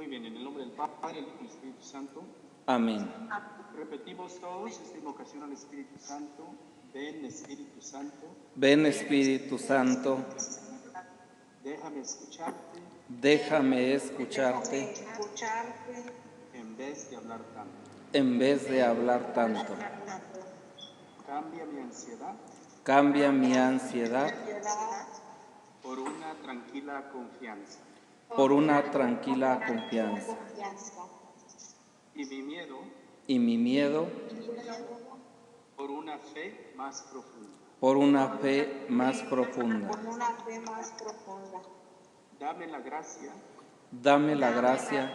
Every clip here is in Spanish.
Muy bien, en el nombre del Padre, del Hijo y del Espíritu Santo. Amén. Repetimos todos esta invocación al Espíritu Santo. Ven, Espíritu Santo. Ven, Espíritu Santo. Déjame escucharte. Déjame escucharte. En vez de hablar tanto. En vez de hablar tanto. Cambia mi ansiedad. Cambia mi ansiedad Por una tranquila confianza. por una tranquila confianza. Y mi miedo. Y mi miedo Por una fe más profunda. por una fe más profunda. Dame la gracia. Dame la gracia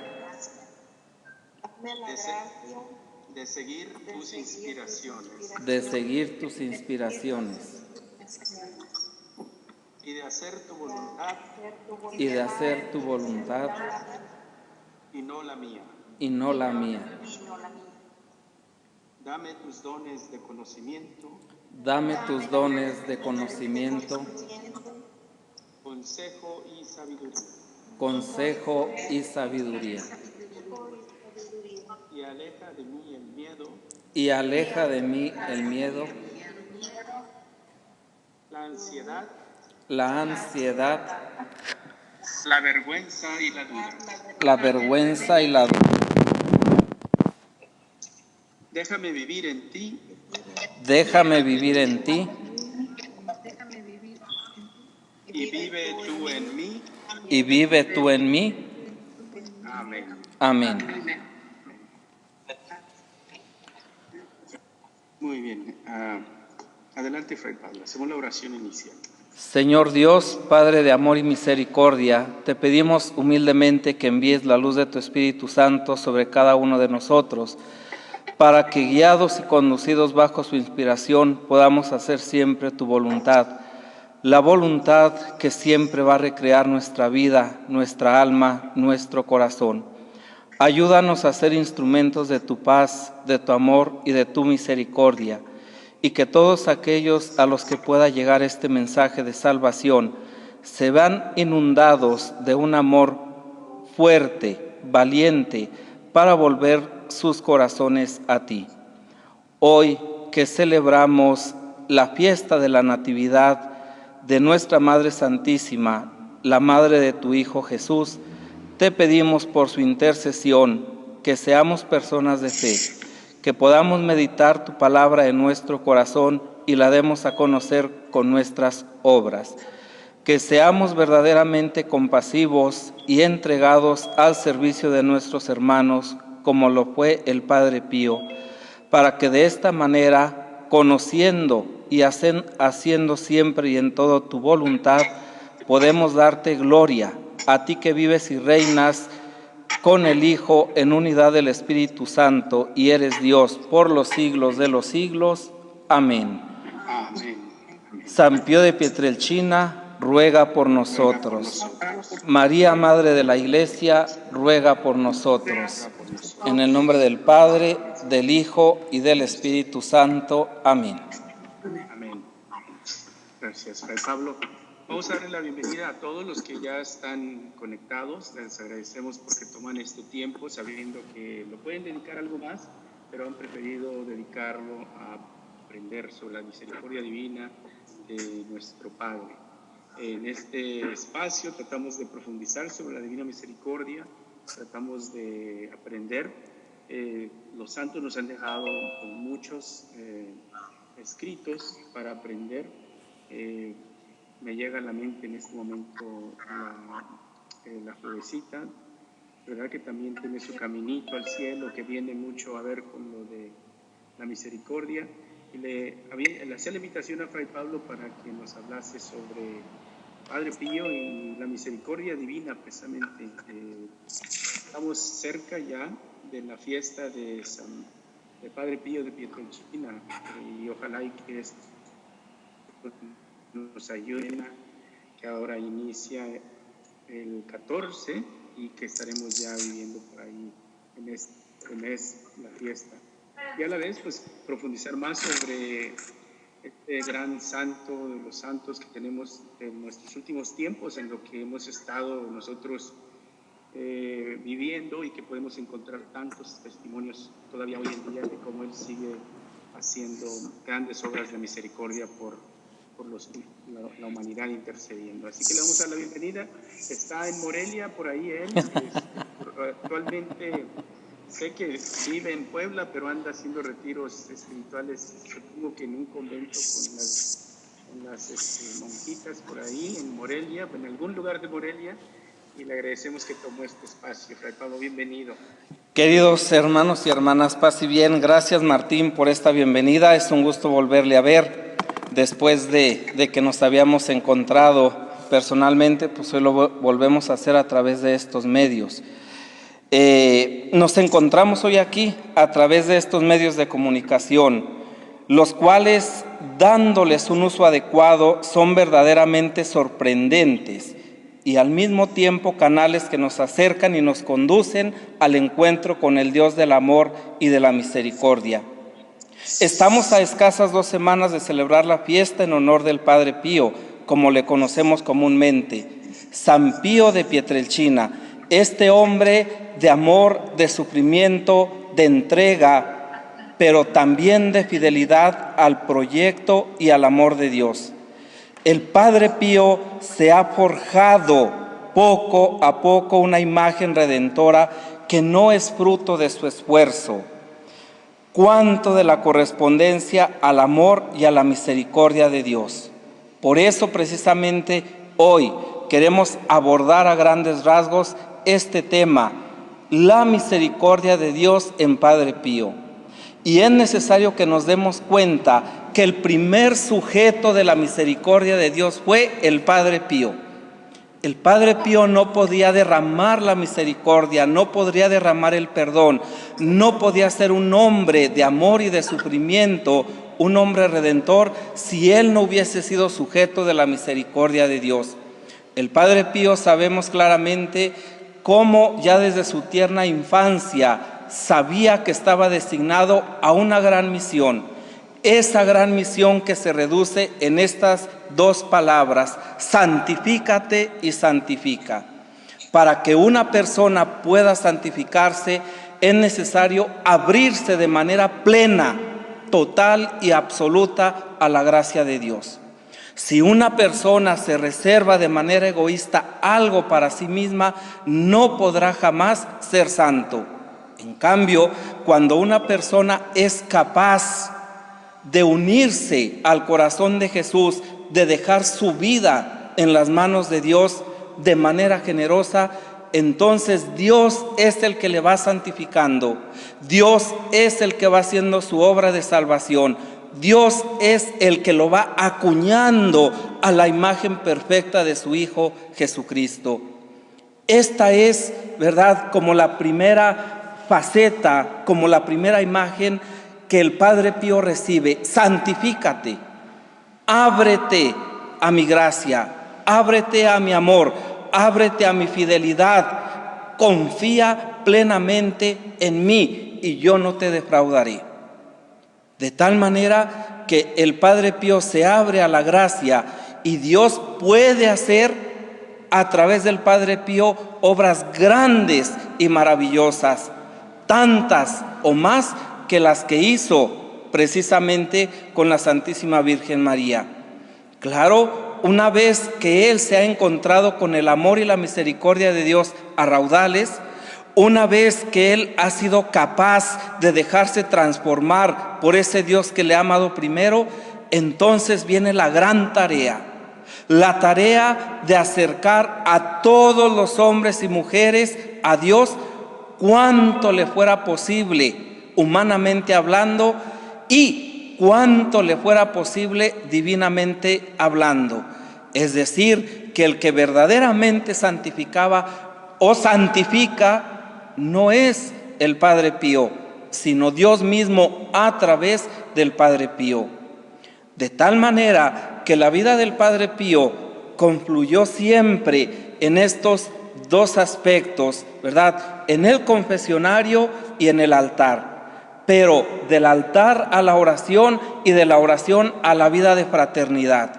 De seguir tus inspiraciones. de seguir tus inspiraciones Y de hacer tu voluntad. y de hacer tu voluntad Y no la mía. y no la mía. Dame tus dones de conocimiento. Dame tus dones de conocimiento, Consejo y sabiduría. consejo y sabiduría. Y aleja de mí el miedo. Y aleja de mí el miedo, La ansiedad. la ansiedad, La vergüenza y la duda. la vergüenza y la duda. Déjame vivir en ti. Déjame vivir en ti Y vive tú en mí. y vive tú en mí. Amén. Amén. Muy bien. Adelante, Fray Pablo. Hacemos la oración inicial. Señor Dios, Padre de amor y misericordia, te pedimos humildemente que envíes la luz de tu Espíritu Santo sobre cada uno de nosotros, para que guiados y conducidos bajo su inspiración podamos hacer siempre tu voluntad, la voluntad que siempre va a recrear nuestra vida, nuestra alma, nuestro corazón. Ayúdanos a ser instrumentos de tu paz, de tu amor y de tu misericordia, y que todos aquellos a los que pueda llegar este mensaje de salvación se vean inundados de un amor fuerte, valiente, para volver sus corazones a ti. Hoy que celebramos la fiesta de la Natividad de nuestra Madre Santísima, la Madre de tu Hijo Jesús, te pedimos por su intercesión que seamos personas de fe, que podamos meditar tu palabra en nuestro corazón y la demos a conocer con nuestras obras, que seamos verdaderamente compasivos y entregados al servicio de nuestros hermanos, como lo fue el Padre Pío, para que de esta manera, conociendo y haciendo siempre y en todo tu voluntad, podemos darte gloria, a ti que vives y reinas con el Hijo en unidad del Espíritu Santo y eres Dios por los siglos de los siglos. Amén. Amén. San Pío de Pietrelcina, ruega por nosotros. María, Madre de la Iglesia, ruega por nosotros. En el nombre del Padre, del Hijo y del Espíritu Santo. Amén. Amén. Gracias, Fray Pablo. Vamos a darle la bienvenida a todos los que ya están conectados. Les agradecemos porque toman este tiempo sabiendo que lo pueden dedicar a algo más, pero han preferido dedicarlo a aprender sobre la misericordia divina de nuestro Padre. En este espacio tratamos de profundizar sobre la divina misericordia, tratamos de aprender. Los santos nos han dejado muchos escritos para aprender. Me llega a la mente en este momento la jovencita, ¿verdad? Que también tiene su caminito al cielo, que viene mucho a ver con lo de la misericordia. Y le hacía la invitación a Fray Pablo para que nos hablase sobre Padre Pío y la misericordia divina, precisamente. Estamos cerca ya de la fiesta de Padre Pío de Pietrelcina, y ojalá y que esto nos ayuden, que ahora inicia el 14 y que estaremos ya viviendo por ahí en este mes la fiesta. Y a la vez, pues, profundizar más sobre este gran santo, de los santos que tenemos en nuestros últimos tiempos, en lo que hemos estado nosotros viviendo y que podemos encontrar tantos testimonios todavía hoy en día de cómo Él sigue haciendo grandes obras de misericordia por la humanidad, intercediendo. Así que le vamos a dar la bienvenida. Está en Morelia, por ahí él. Actualmente sé que vive en Puebla, pero anda haciendo retiros espirituales, supongo que en un convento con las monjitas por ahí, en Morelia, en algún lugar de Morelia, y le agradecemos que tomó este espacio. Fray Pablo, bienvenido. Queridos hermanos y hermanas, paz y bien, gracias Martín por esta bienvenida. Es un gusto volverle a ver después de que nos habíamos encontrado personalmente, pues hoy lo volvemos a hacer a través de estos medios. Nos encontramos hoy aquí a través de estos medios de comunicación, los cuales, dándoles un uso adecuado, son verdaderamente sorprendentes y al mismo tiempo canales que nos acercan y nos conducen al encuentro con el Dios del amor y de la misericordia. Estamos a escasas 2 semanas de celebrar la fiesta en honor del Padre Pío, como le conocemos comúnmente, San Pío de Pietrelcina, este hombre de amor, de sufrimiento, de entrega, pero también de fidelidad al proyecto y al amor de Dios. El Padre Pío se ha forjado poco a poco una imagen redentora que no es fruto de su esfuerzo, cuanto de la correspondencia al amor y a la misericordia de Dios. Por eso precisamente hoy queremos abordar a grandes rasgos este tema, la misericordia de Dios en Padre Pío. Y es necesario que nos demos cuenta que el primer sujeto de la misericordia de Dios fue el Padre Pío. El Padre Pío no podía derramar la misericordia, no podría derramar el perdón, no podía ser un hombre de amor y de sufrimiento, un hombre redentor, si él no hubiese sido sujeto de la misericordia de Dios. El Padre Pío sabemos claramente cómo ya desde su tierna infancia sabía que estaba designado a una gran misión. Esa gran misión que se reduce en estas 2 palabras, santifícate y santifica. Para que una persona pueda santificarse es necesario abrirse de manera plena, total y absoluta a la gracia de Dios. Si una persona se reserva de manera egoísta algo para sí misma, no podrá jamás ser santo. En cambio, cuando una persona es capaz de unirse al corazón de Jesús, de dejar su vida en las manos de Dios de manera generosa, entonces Dios es el que le va santificando, Dios es el que va haciendo su obra de salvación, Dios es el que lo va acuñando a la imagen perfecta de su Hijo Jesucristo. Esta es, ¿verdad?, como la primera faceta, como la primera imagen que el Padre Pío recibe. Santifícate, ábrete a mi gracia, ábrete a mi amor, ábrete a mi fidelidad, confía plenamente en mí y yo no te defraudaré. De tal manera que el Padre Pío se abre a la gracia y Dios puede hacer a través del Padre Pío obras grandes y maravillosas, tantas o más que las que hizo precisamente con la Santísima Virgen María. Claro, una vez que él se ha encontrado con el amor y la misericordia de Dios a raudales, una vez que él ha sido capaz de dejarse transformar por ese Dios que le ha amado primero, entonces viene la gran tarea, la tarea de acercar a todos los hombres y mujeres a Dios cuanto le fuera posible, humanamente hablando, y cuanto le fuera posible divinamente hablando. Es decir, que el que verdaderamente santificaba o santifica no es el Padre Pío, sino Dios mismo a través del Padre Pío. De tal manera que la vida del Padre Pío confluyó siempre en estos 2 aspectos, ¿verdad?, en el confesionario y en el altar, pero del altar a la oración y de la oración a la vida de fraternidad.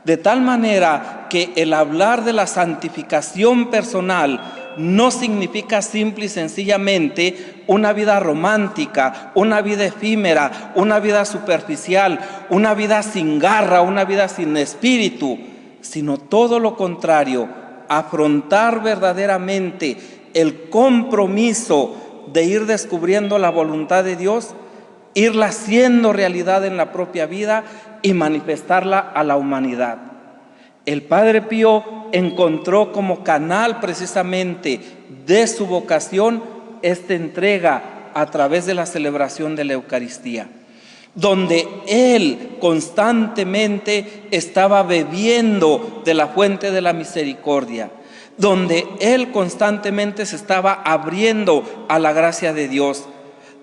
De tal manera que el hablar de la santificación personal no significa simple y sencillamente una vida romántica, una vida efímera, una vida superficial, una vida sin garra, una vida sin espíritu, sino todo lo contrario, afrontar verdaderamente el compromiso de ir descubriendo la voluntad de Dios, irla haciendo realidad en la propia vida y manifestarla a la humanidad. El Padre Pío encontró como canal precisamente de su vocación esta entrega a través de la celebración de la Eucaristía, donde él constantemente estaba bebiendo de la fuente de la misericordia, donde él constantemente se estaba abriendo a la gracia de Dios,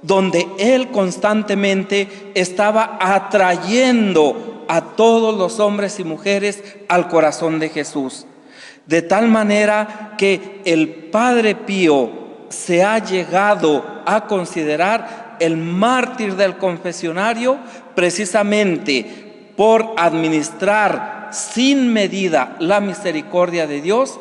donde él constantemente estaba atrayendo a todos los hombres y mujeres al corazón de Jesús. De tal manera que el Padre Pío se ha llegado a considerar el mártir del confesionario precisamente por administrar sin medida la misericordia de Dios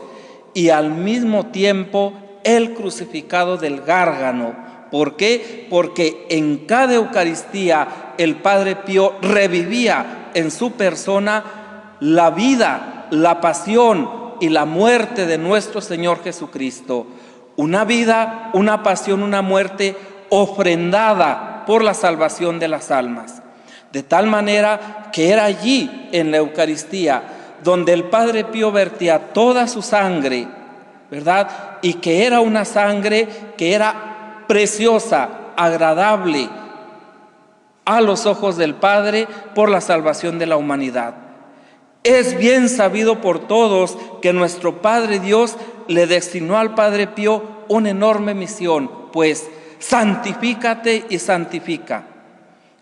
y al mismo tiempo el crucificado del Gárgano. ¿Por qué? Porque en cada Eucaristía el Padre Pío revivía en su persona la vida, la pasión y la muerte de nuestro Señor Jesucristo. Una vida, una pasión, una muerte ofrendada por la salvación de las almas. De tal manera que era allí en la Eucaristía donde el Padre Pío vertía toda su sangre, ¿verdad? Y que era una sangre que era preciosa, agradable a los ojos del Padre por la salvación de la humanidad. Es bien sabido por todos que nuestro Padre Dios le destinó al Padre Pío una enorme misión, pues santifícate y santifica.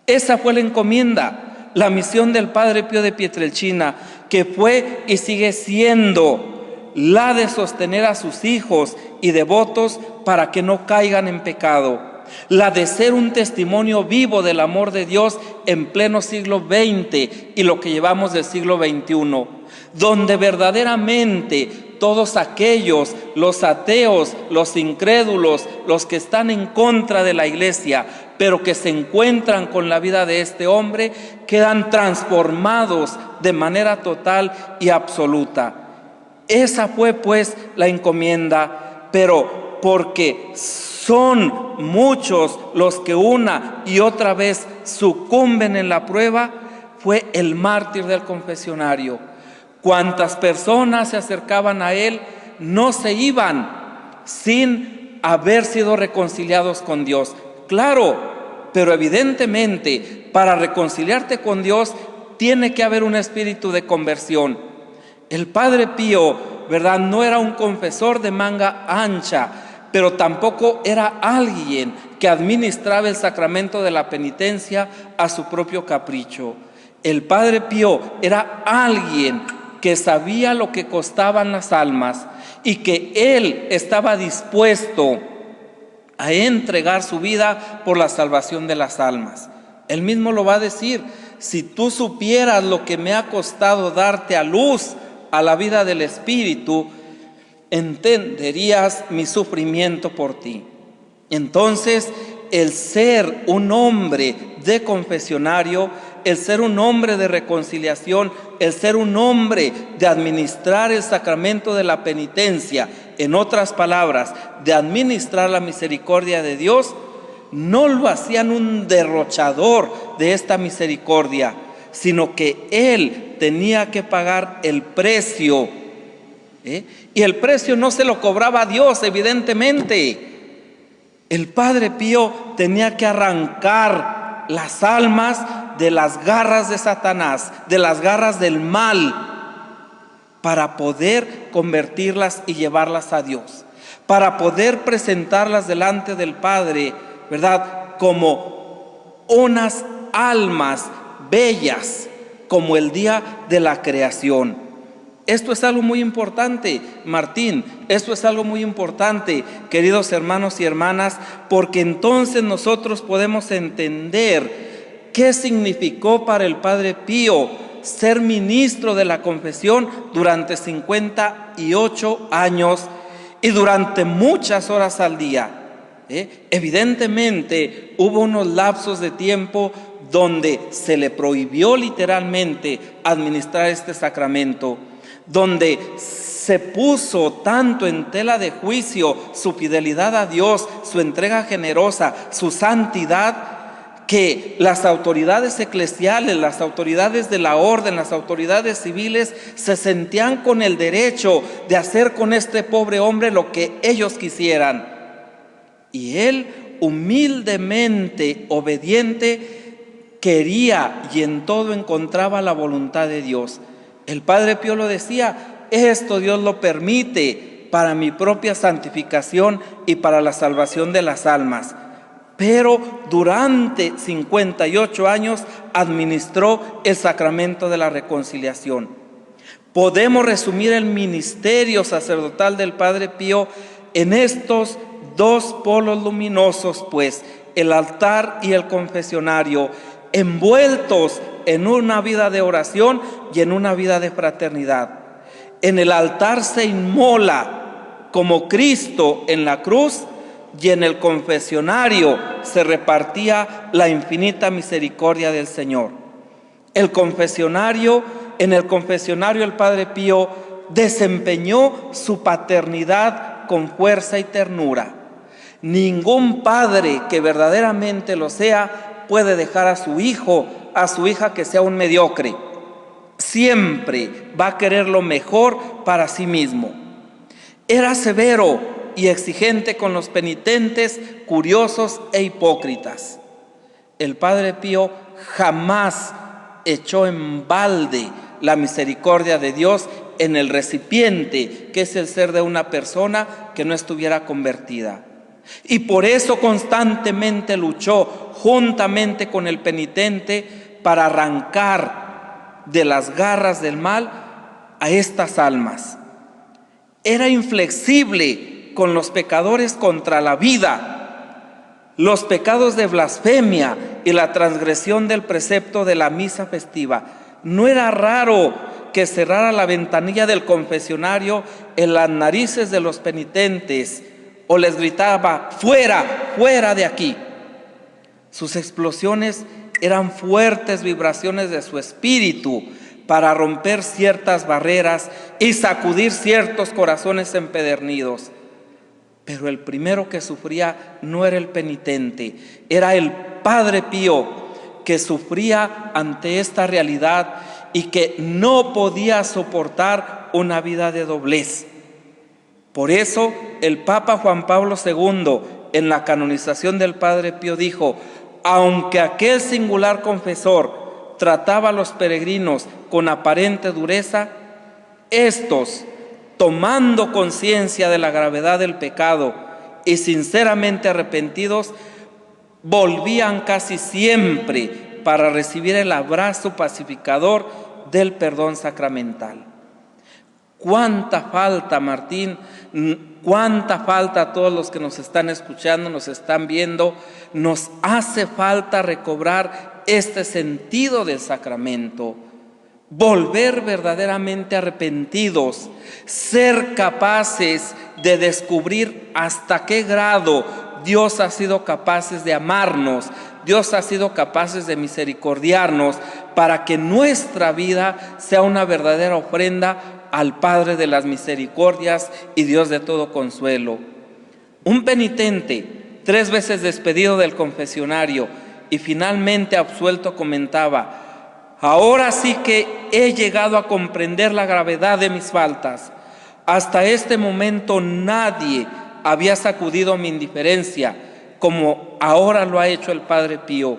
Esa fue la encomienda, la misión del Padre Pío de Pietrelcina, que fue y sigue siendo la de sostener a sus hijos y devotos para que no caigan en pecado, la de ser un testimonio vivo del amor de Dios en pleno siglo XX y lo que llevamos del siglo XXI, donde verdaderamente todos aquellos, los ateos, los incrédulos, los que están en contra de la iglesia, pero que se encuentran con la vida de este hombre, quedan transformados de manera total y absoluta. Esa fue pues la encomienda, pero porque son muchos los que una y otra vez sucumben en la prueba, fue el mártir del confesionario. Cuantas personas se acercaban a él no se iban sin haber sido reconciliados con Dios. Claro, pero evidentemente para reconciliarte con Dios tiene que haber un espíritu de conversión. El Padre Pío, ¿verdad?, no era un confesor de manga ancha, pero tampoco era alguien que administraba el sacramento de la penitencia a su propio capricho. El Padre Pío era alguien que sabía lo que costaban las almas y que él estaba dispuesto a entregar su vida por la salvación de las almas. Él mismo lo va a decir: si tú supieras lo que me ha costado darte a luz a la vida del Espíritu, entenderías mi sufrimiento por ti. Entonces, el ser un hombre de confesionario, el ser un hombre de reconciliación, el ser un hombre de administrar el sacramento de la penitencia, en otras palabras, de administrar la misericordia de Dios, no lo hacían un derrochador de esta misericordia, sino que él tenía que pagar el precio, y el precio no se lo cobraba a Dios, evidentemente. El Padre Pío tenía que arrancar las almas de las garras de Satanás, de las garras del mal, para poder convertirlas y llevarlas a Dios, para poder presentarlas delante del Padre, ¿verdad?, como unas almas bellas, como el día de la creación. Esto es algo muy importante, Martín, esto es algo muy importante, queridos hermanos y hermanas, porque entonces nosotros podemos entender qué significó para el Padre Pío ser ministro de la confesión durante 58 años y durante muchas horas al día. Evidentemente hubo unos lapsos de tiempo donde se le prohibió literalmente administrar este sacramento, donde se puso tanto en tela de juicio su fidelidad a Dios, su entrega generosa, su santidad, que las autoridades eclesiales, las autoridades de la orden, las autoridades civiles se sentían con el derecho de hacer con este pobre hombre lo que ellos quisieran. Y él, humildemente obediente, quería y en todo encontraba la voluntad de Dios. El Padre Pío lo decía: esto Dios lo permite para mi propia santificación y para la salvación de las almas. Pero durante 58 años administró el sacramento de la reconciliación. Podemos resumir el ministerio sacerdotal del Padre Pío en estos dos polos luminosos, pues: el altar y el confesionario, envueltos en una vida de oración y en una vida de fraternidad. En el altar se inmola como Cristo en la cruz, y en el confesionario se repartía la infinita misericordia del Señor. En el confesionario el Padre Pío desempeñó su paternidad con fuerza y ternura. Ningún padre que verdaderamente lo sea puede dejar a su hijo, a su hija, que sea un mediocre. Siempre va a querer lo mejor para sí mismo. Era severo y exigente con los penitentes, curiosos e hipócritas. El Padre Pío jamás echó en balde la misericordia de Dios en el recipiente, que es el ser de una persona que no estuviera convertida. Y por eso constantemente luchó juntamente con el penitente para arrancar de las garras del mal a estas almas. Era inflexible con los pecadores contra la vida, los pecados de blasfemia y la transgresión del precepto de la misa festiva. No era raro que cerrara la ventanilla del confesionario en las narices de los penitentes o les gritaba: fuera, fuera de aquí. Sus explosiones eran fuertes vibraciones de su espíritu para romper ciertas barreras y sacudir ciertos corazones empedernidos. Pero el primero que sufría no era el penitente, era el Padre Pío, que sufría ante esta realidad y que no podía soportar una vida de doblez. Por eso el Papa Juan Pablo II, en la canonización del Padre Pío, dijo: aunque aquel singular confesor trataba a los peregrinos con aparente dureza, estos, tomando conciencia de la gravedad del pecado y sinceramente arrepentidos, volvían casi siempre para recibir el abrazo pacificador del perdón sacramental. Cuánta falta, Martín, cuánta falta a todos los que nos están escuchando, nos están viendo. Nos hace falta recobrar este sentido del sacramento. Volver verdaderamente arrepentidos, ser capaces de descubrir hasta qué grado Dios ha sido capaz de amarnos, Dios ha sido capaz de misericordiarnos, para que nuestra vida sea una verdadera ofrenda al Padre de las misericordias y Dios de todo consuelo. Un penitente, 3 veces despedido del confesionario y finalmente absuelto, comentaba: ahora sí que he llegado a comprender la gravedad de mis faltas. Hasta este momento nadie había sacudido mi indiferencia como ahora lo ha hecho el Padre Pío.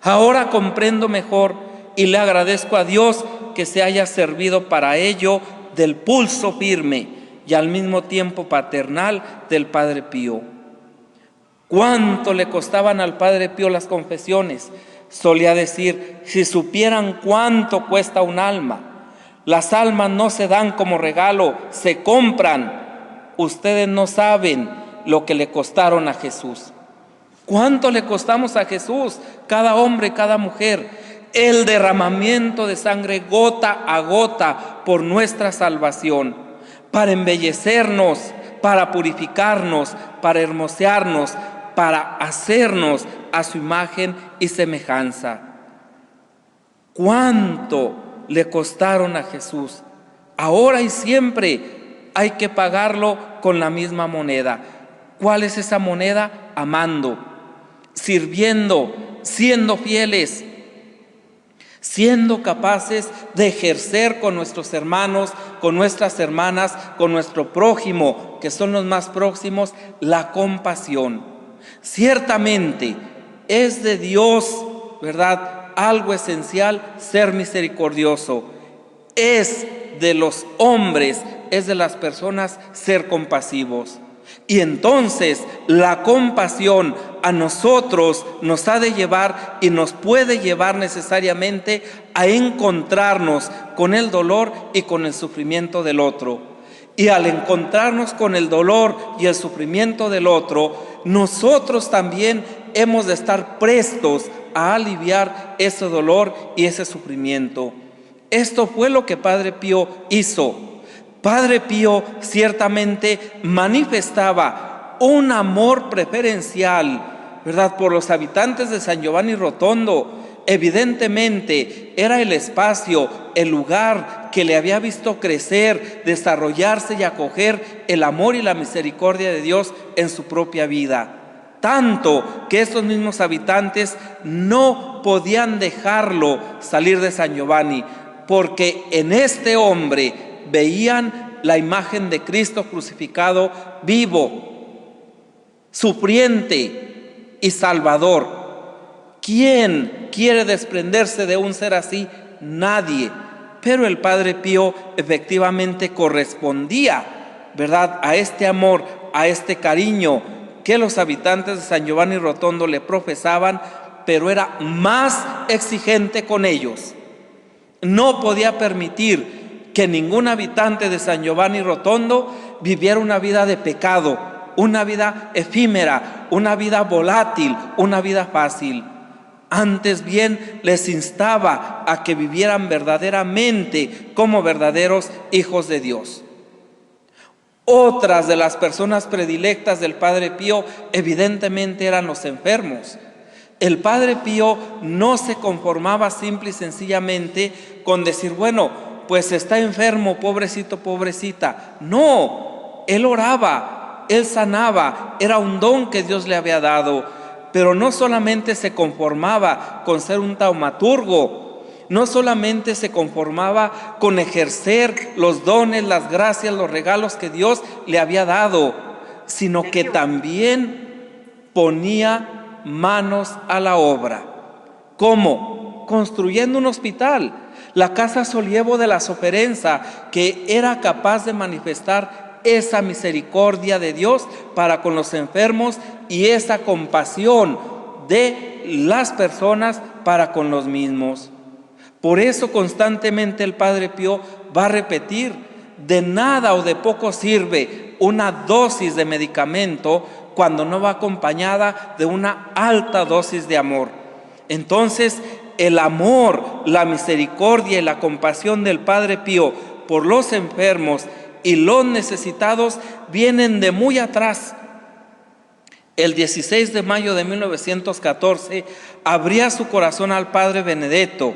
Ahora comprendo mejor y le agradezco a Dios que se haya servido para ello del pulso firme y al mismo tiempo paternal del Padre Pío. ¿Cuánto le costaban al Padre Pío las confesiones? Solía decir: si supieran cuánto cuesta un alma. Las almas no se dan como regalo, se compran. Ustedes no saben lo que le costaron a Jesús. ¿Cuánto le costamos a Jesús? Cada hombre, cada mujer. El derramamiento de sangre gota a gota por nuestra salvación, para embellecernos, para purificarnos, para hermosearnos, para hacernos a su imagen y semejanza. ¿Cuánto le costaron a Jesús? Ahora y siempre hay que pagarlo con la misma moneda. ¿Cuál es esa moneda? Amando, sirviendo, siendo fieles, siendo capaces de ejercer con nuestros hermanos, con nuestras hermanas, con nuestro prójimo, que son los más próximos, la compasión. Ciertamente es de Dios, ¿verdad?, algo esencial ser misericordioso. Es de los hombres, es de las personas ser compasivos. Y entonces la compasión a nosotros nos ha de llevar y nos puede llevar necesariamente a encontrarnos con el dolor y con el sufrimiento del otro. Y al encontrarnos con el dolor y el sufrimiento del otro, nosotros también hemos de estar prestos a aliviar ese dolor y ese sufrimiento. Esto fue lo que Padre Pío hizo. Padre Pío ciertamente manifestaba un amor preferencial, ¿verdad?, por los habitantes de San Giovanni Rotondo. Evidentemente era el espacio, el lugar que le había visto crecer, desarrollarse y acoger el amor y la misericordia de Dios en su propia vida. Tanto que estos mismos habitantes no podían dejarlo salir de San Giovanni, porque en este hombre veían la imagen de Cristo crucificado, vivo, sufriente y salvador. ¿Quién quiere desprenderse de un ser así? Nadie. Pero el Padre Pío efectivamente correspondía, ¿verdad?, a este amor, a este cariño que los habitantes de San Giovanni Rotondo le profesaban, pero era más exigente con ellos. No podía permitir que ningún habitante de San Giovanni Rotondo viviera una vida de pecado, una vida efímera, una vida volátil, una vida fácil. Antes bien les instaba a que vivieran verdaderamente como verdaderos hijos de Dios. Otras de las personas predilectas del Padre Pío evidentemente eran los enfermos. El Padre Pío no se conformaba simple y sencillamente con decir, bueno, pues está enfermo, pobrecito, pobrecita. No, él oraba, él sanaba, era un don que Dios le había dado. Pero no solamente se conformaba con ser un taumaturgo, no solamente se conformaba con ejercer los dones, las gracias, los regalos que Dios le había dado, sino que también ponía manos a la obra. ¿Cómo? Construyendo un hospital, la Casa Solievo de la Soferenza, que era capaz de manifestar esa misericordia de Dios para con los enfermos y esa compasión de las personas para con los mismos. Por eso constantemente el Padre Pío va a repetir, de nada o de poco sirve una dosis de medicamento cuando no va acompañada de una alta dosis de amor. Entonces, el amor, la misericordia y la compasión del Padre Pío por los enfermos y los necesitados vienen de muy atrás. El 16 de mayo de 1914 abría su corazón al Padre Benedetto.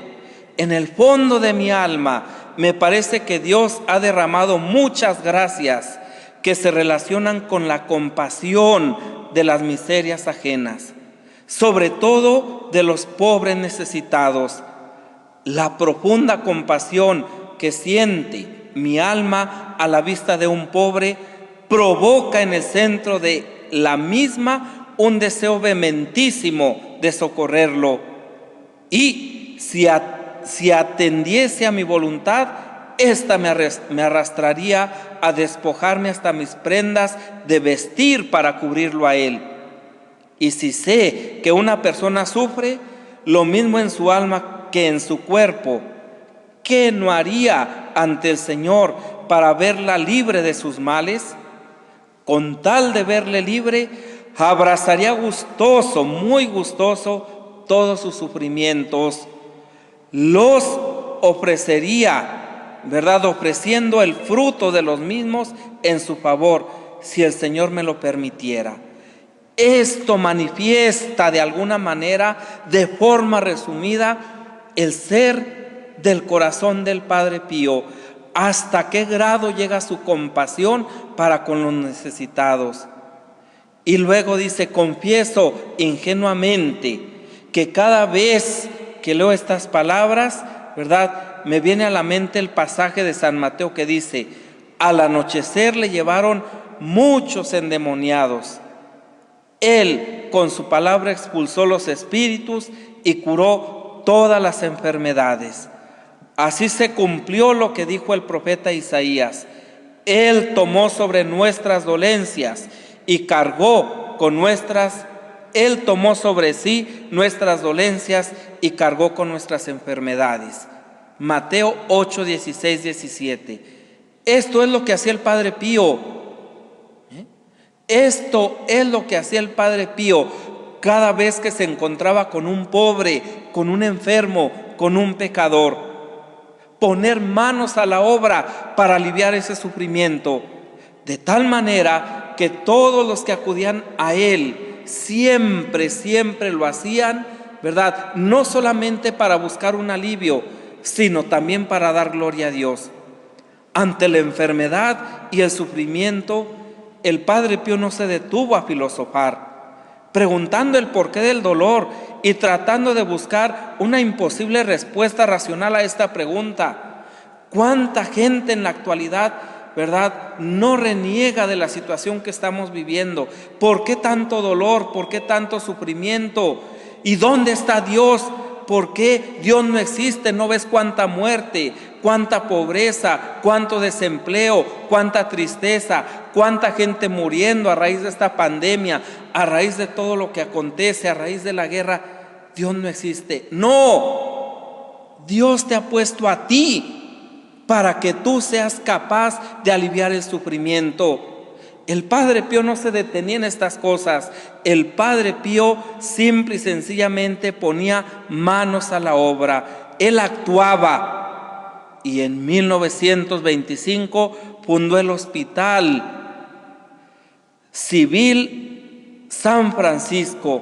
En el fondo de mi alma me parece que Dios ha derramado muchas gracias que se relacionan con la compasión de las miserias ajenas, sobre todo de los pobres necesitados. La profunda compasión que siente mi alma a la vista de un pobre provoca en el centro de la misma un deseo vehementísimo de socorrerlo. Y si atendiese a mi voluntad, esta me arrastraría a despojarme hasta mis prendas de vestir para cubrirlo a él. Y si sé que una persona sufre, lo mismo en su alma que en su cuerpo, ¿qué no haría ante el Señor para verla libre de sus males? Con tal de verle libre, abrazaría gustoso, muy gustoso, todos sus sufrimientos. Los ofrecería, ¿verdad?, ofreciendo el fruto de los mismos en su favor, si el Señor me lo permitiera. Esto manifiesta de alguna manera, de forma resumida, el ser del corazón del Padre Pío. Hasta qué grado llega su compasión para con los necesitados. Y luego dice: confieso ingenuamente que cada vez que leo estas palabras, ¿verdad?, me viene a la mente el pasaje de San Mateo que dice: al anochecer le llevaron muchos endemoniados. Él con su palabra expulsó los espíritus y curó todas las enfermedades. Así se cumplió lo que dijo el profeta Isaías: Él tomó sobre nuestras dolencias y cargó con nuestras. Él tomó sobre sí nuestras dolencias y cargó con nuestras enfermedades. Mateo 8, 16, 17. Esto es lo que hacía el Padre Pío. Esto es lo que hacía el Padre Pío cada vez que se encontraba con un pobre, con un enfermo, con un pecador. Poner manos a la obra para aliviar ese sufrimiento, de tal manera que todos los que acudían a él siempre lo hacían, ¿verdad?, no solamente para buscar un alivio, sino también para dar gloria a Dios. Ante la enfermedad y el sufrimiento, el Padre Pío no se detuvo a filosofar, preguntando el porqué del dolor y tratando de buscar una imposible respuesta racional a esta pregunta. ¿Cuánta gente en la actualidad, ¿verdad?, no reniega de la situación que estamos viviendo? ¿Por qué tanto dolor? ¿Por qué tanto sufrimiento? ¿Y dónde está Dios? ¿Por qué Dios no existe? ¿No ves cuánta muerte, cuánta pobreza, cuánto desempleo, cuánta tristeza, cuánta gente muriendo a raíz de esta pandemia, a raíz de todo lo que acontece, a raíz de la guerra? Dios no existe. No, Dios te ha puesto a ti para que tú seas capaz de aliviar el sufrimiento. El Padre Pío no se detenía en estas cosas. El Padre Pío simple y sencillamente ponía manos a la obra. Él actuaba, y en 1925 fundó el Hospital Civil San Francisco,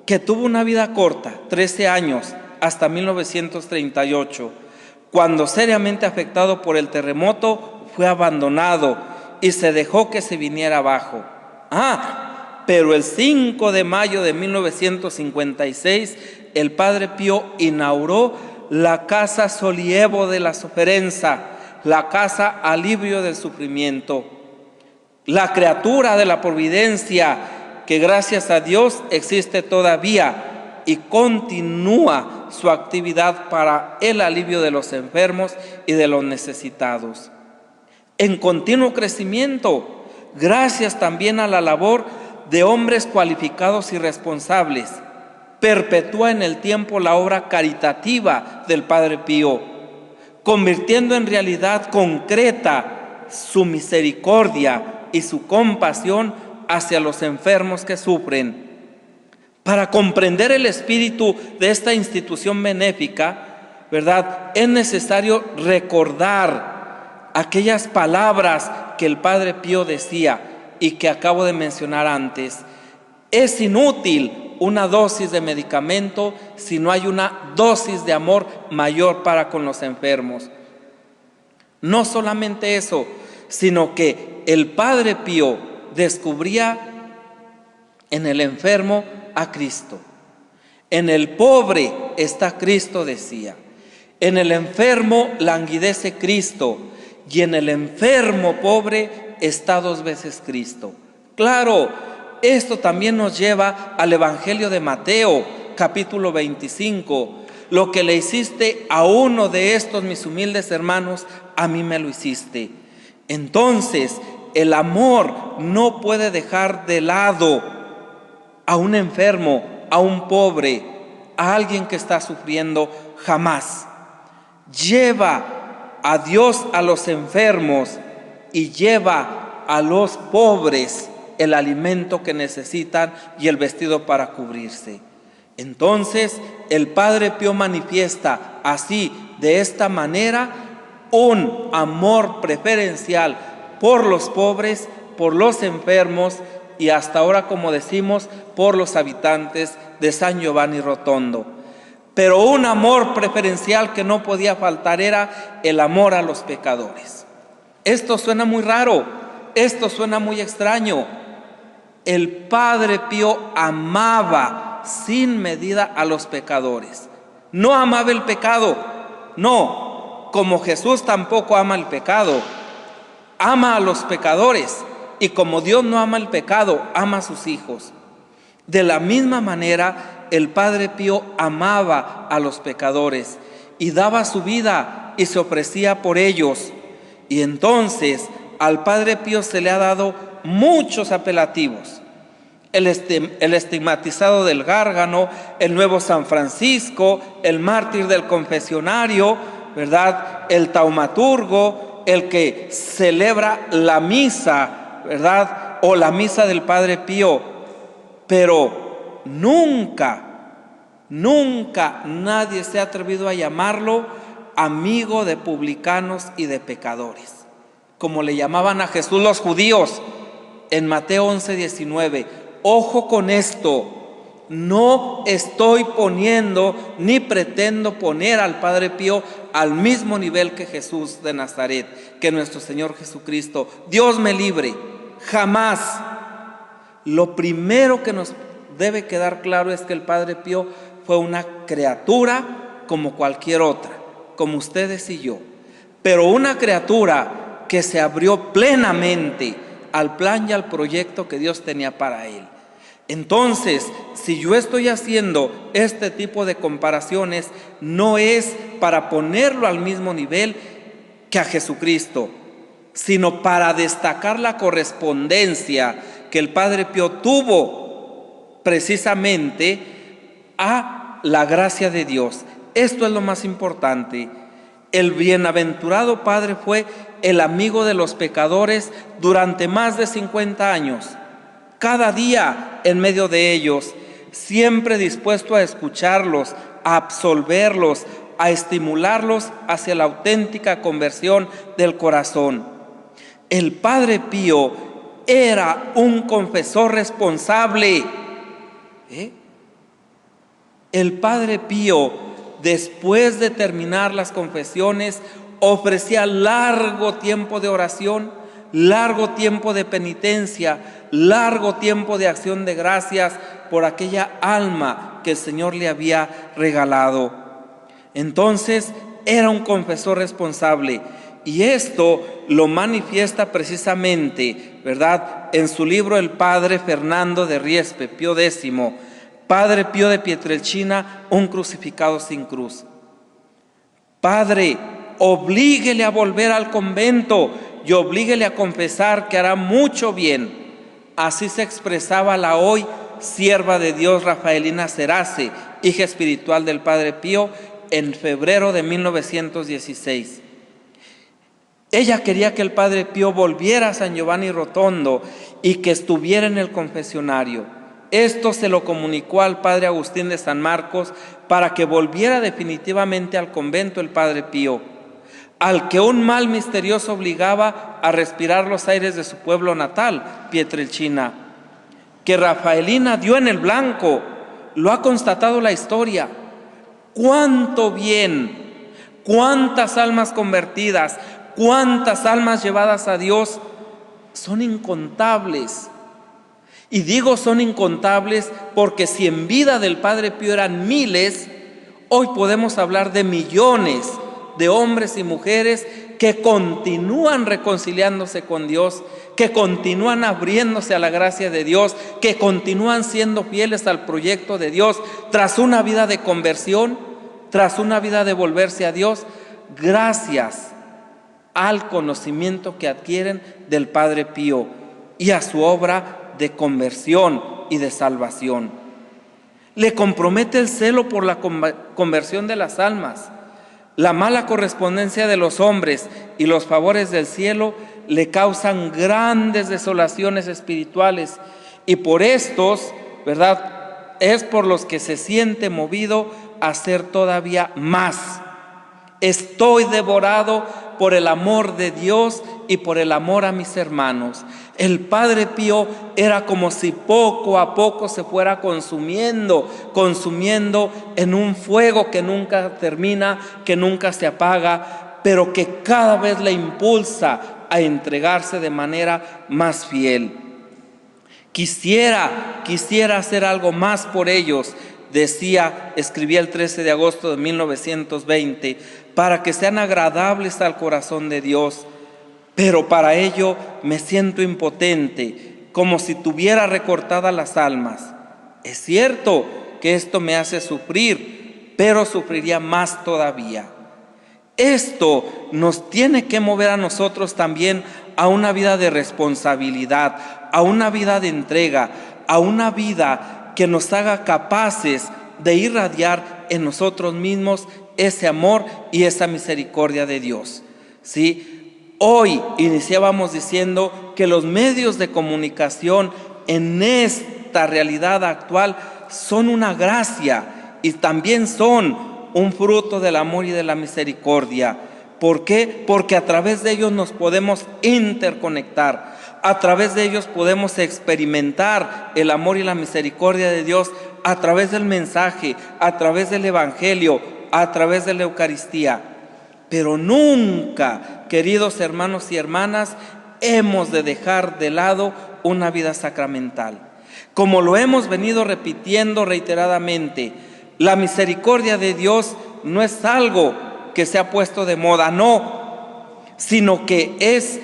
que tuvo una vida corta, 13 años, hasta 1938. Cuando seriamente afectado por el terremoto, fue abandonado y se dejó que se viniera abajo. Pero el 5 de mayo de 1956, el Padre Pío inauguró la Casa Solievo de la Sofferenza, la Casa Alivio del Sufrimiento, la criatura de la providencia que gracias a Dios existe todavía y continúa su actividad para el alivio de los enfermos y de los necesitados. En continuo crecimiento, gracias también a la labor de hombres cualificados y responsables, perpetúa en el tiempo la obra caritativa del Padre Pío, convirtiendo en realidad concreta su misericordia y su compasión hacia los enfermos que sufren. Para comprender el espíritu de esta institución benéfica, ¿verdad?, es necesario recordar aquellas palabras que el Padre Pío decía y que acabo de mencionar antes. Es inútil una dosis de medicamento si no hay una dosis de amor mayor para con los enfermos. No solamente eso, sino que el Padre Pío descubría en el enfermo a Cristo. En el pobre está Cristo, decía. En el enfermo languidece Cristo. Y en el enfermo pobre está 2 veces Cristo. Claro, esto también nos lleva al Evangelio de Mateo, capítulo 25. Lo que le hiciste a uno de estos mis humildes hermanos, a mí me lo hiciste. Entonces, el amor no puede dejar de lado a un enfermo, a un pobre, a alguien que está sufriendo, jamás. Lleva a Dios a los enfermos y lleva a los pobres el alimento que necesitan y el vestido para cubrirse. Entonces el Padre Pío manifiesta así, de esta manera, un amor preferencial por los pobres, por los enfermos y hasta ahora, como decimos, por los habitantes de San Giovanni Rotondo. Pero un amor preferencial que no podía faltar era el amor a los pecadores. Esto suena muy raro, esto suena muy extraño. El Padre Pío amaba sin medida a los pecadores. No amaba el pecado, no, como Jesús tampoco ama el pecado. Ama a los pecadores, y como Dios no ama el pecado, ama a sus hijos. De la misma manera, el Padre Pío amaba a los pecadores y daba su vida y se ofrecía por ellos. Y entonces al Padre Pío se le ha dado muchos apelativos: el estigmatizado del Gárgano, el nuevo San Francisco, el mártir del confesionario, ¿verdad?, el taumaturgo, el que celebra la misa, ¿verdad?, o la misa del Padre Pío. Pero nunca nadie se ha atrevido a llamarlo amigo de publicanos y de pecadores, como le llamaban a Jesús los judíos en Mateo 11:19. Ojo con esto, no estoy poniendo ni pretendo poner al Padre Pío al mismo nivel que Jesús de Nazaret, que nuestro Señor Jesucristo. Dios me libre, jamás. Lo primero que nos debe quedar claro es que el Padre Pío fue una criatura como cualquier otra, como ustedes y yo, pero una criatura que se abrió plenamente al plan y al proyecto que Dios tenía para él. Entonces, si yo estoy haciendo este tipo de comparaciones, no es para ponerlo al mismo nivel que a Jesucristo, sino para destacar la correspondencia que el Padre Pío tuvo precisamente a la gracia de Dios. Esto es lo más importante. El bienaventurado Padre fue el amigo de los pecadores durante más de 50 años, cada día en medio de ellos, siempre dispuesto a escucharlos, a absolverlos, a estimularlos hacia la auténtica conversión del corazón. El Padre Pío era un confesor responsable. El Padre Pío, después de terminar las confesiones, ofrecía largo tiempo de oración, largo tiempo de penitencia, largo tiempo de acción de gracias por aquella alma que el Señor le había regalado. Entonces era un confesor responsable, y esto lo manifiesta precisamente, ¿verdad?, en su libro el Padre Fernando de Riespe, Pío X, Padre Pío de Pietrelcina, un crucificado sin cruz. Padre, oblíguele a volver al convento y oblíguele a confesar, que hará mucho bien. Así se expresaba la hoy sierva de Dios Rafaelina Cerace, hija espiritual del Padre Pío, en febrero de 1916. Ella quería que el Padre Pío volviera a San Giovanni Rotondo y que estuviera en el confesionario. Esto se lo comunicó al Padre Agustín de San Marcos para que volviera definitivamente al convento el Padre Pío, al que un mal misterioso obligaba a respirar los aires de su pueblo natal, Pietrelcina. Que Rafaelina dio en el blanco, lo ha constatado la historia. ¡Cuánto bien! ¡Cuántas almas convertidas! ¡Cuántas almas llevadas a Dios! Son incontables. Y digo son incontables porque si en vida del Padre Pío eran miles, hoy podemos hablar de millones de hombres y mujeres que continúan reconciliándose con Dios, que continúan abriéndose a la gracia de Dios, que continúan siendo fieles al proyecto de Dios tras una vida de conversión, tras una vida de volverse a Dios, gracias al conocimiento que adquieren del Padre Pío y a su obra de conversión y de salvación. Le compromete el celo por la conversión de las almas. La mala correspondencia de los hombres y los favores del cielo le causan grandes desolaciones espirituales, y por estos, ¿verdad?, es por los que se siente movido a hacer todavía más. Estoy devorado por el amor de Dios y por el amor a mis hermanos. El Padre Pío era como si poco a poco se fuera consumiendo en un fuego que nunca termina, que nunca se apaga, pero que cada vez le impulsa a entregarse de manera más fiel. Quisiera hacer algo más por ellos, escribía el 13 de agosto de 1920, para que sean agradables al corazón de Dios. Pero para ello me siento impotente, como si tuviera recortadas las almas. Es cierto que esto me hace sufrir, pero sufriría más todavía. Esto nos tiene que mover a nosotros también a una vida de responsabilidad, a una vida de entrega, a una vida que nos haga capaces de irradiar en nosotros mismos ese amor y esa misericordia de Dios. ¿Sí? Hoy iniciábamos diciendo que los medios de comunicación en esta realidad actual son una gracia y también son un fruto del amor y de la misericordia. ¿Por qué? Porque a través de ellos nos podemos interconectar, a través de ellos podemos experimentar el amor y la misericordia de Dios a través del mensaje, a través del Evangelio, a través de la Eucaristía. Pero nunca, queridos hermanos y hermanas, hemos de dejar de lado una vida sacramental. Como lo hemos venido repitiendo reiteradamente, la misericordia de Dios no es algo que se ha puesto de moda, no, sino que es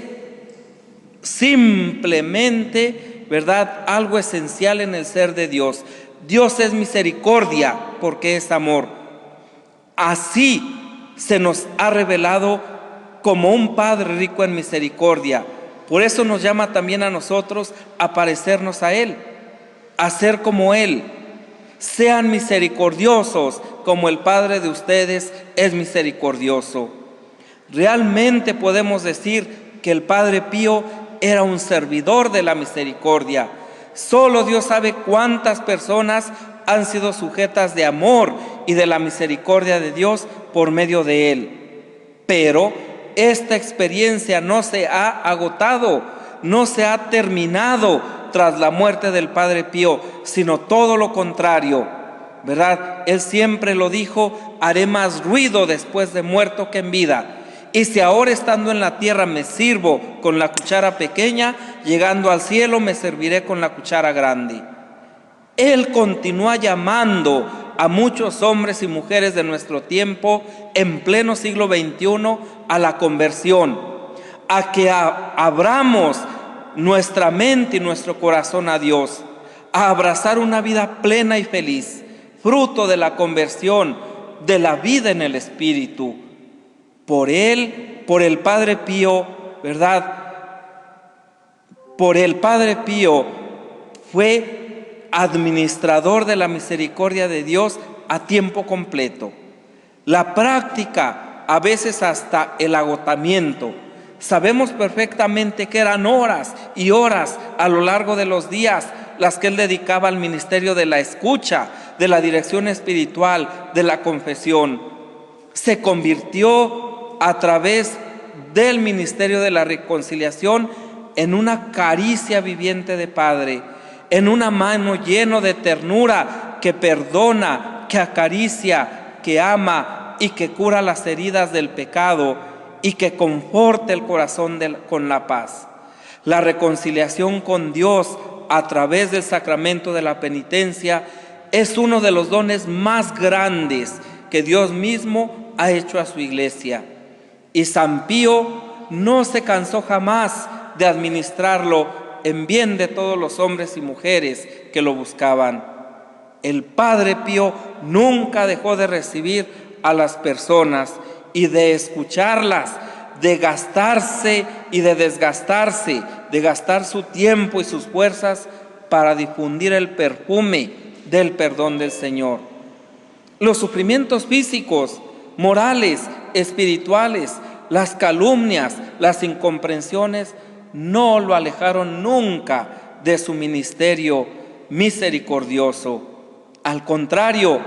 simplemente, ¿verdad?, algo esencial en el ser de Dios. Dios es misericordia porque es amor. Así se nos ha revelado como un Padre rico en misericordia. Por eso nos llama también a nosotros a parecernos a Él, a ser como Él. Sean misericordiosos como el Padre de ustedes es misericordioso. Realmente podemos decir que el Padre Pío era un servidor de la misericordia. Solo Dios sabe cuántas personas han sido sujetas de amor y de la misericordia de Dios por medio de Él. Pero esta experiencia no se ha agotado, no se ha terminado tras la muerte del Padre Pío, sino todo lo contrario, ¿verdad? Él siempre lo dijo: haré más ruido después de muerto que en vida. Y si ahora estando en la tierra me sirvo con la cuchara pequeña, llegando al cielo me serviré con la cuchara grande. Él continúa llamando a muchos hombres y mujeres de nuestro tiempo, en pleno siglo XXI, a la conversión, a que abramos nuestra mente y nuestro corazón a Dios, a abrazar una vida plena y feliz, fruto de la conversión, de la vida en el Espíritu. Por Él, por el Padre Pío, ¿verdad? Por el Padre Pío fue administrador de la misericordia de Dios a tiempo completo. La práctica, a veces hasta el agotamiento. Sabemos perfectamente que eran horas y horas a lo largo de los días las que él dedicaba al ministerio de la escucha, de la dirección espiritual, de la confesión. Se convirtió a través del ministerio de la reconciliación en una caricia viviente de Padre, en una mano llena de ternura que perdona, que acaricia, que ama y que cura las heridas del pecado y que conforta el corazón con la paz. La reconciliación con Dios a través del sacramento de la penitencia es uno de los dones más grandes que Dios mismo ha hecho a su iglesia. Y San Pío no se cansó jamás de administrarlo en bien de todos los hombres y mujeres que lo buscaban. El Padre Pío nunca dejó de recibir a las personas y de escucharlas, de gastarse y de desgastarse, de gastar su tiempo y sus fuerzas para difundir el perfume del perdón del Señor. Los sufrimientos físicos, morales, espirituales, las calumnias, las incomprensiones no lo alejaron nunca de su ministerio misericordioso. Al contrario,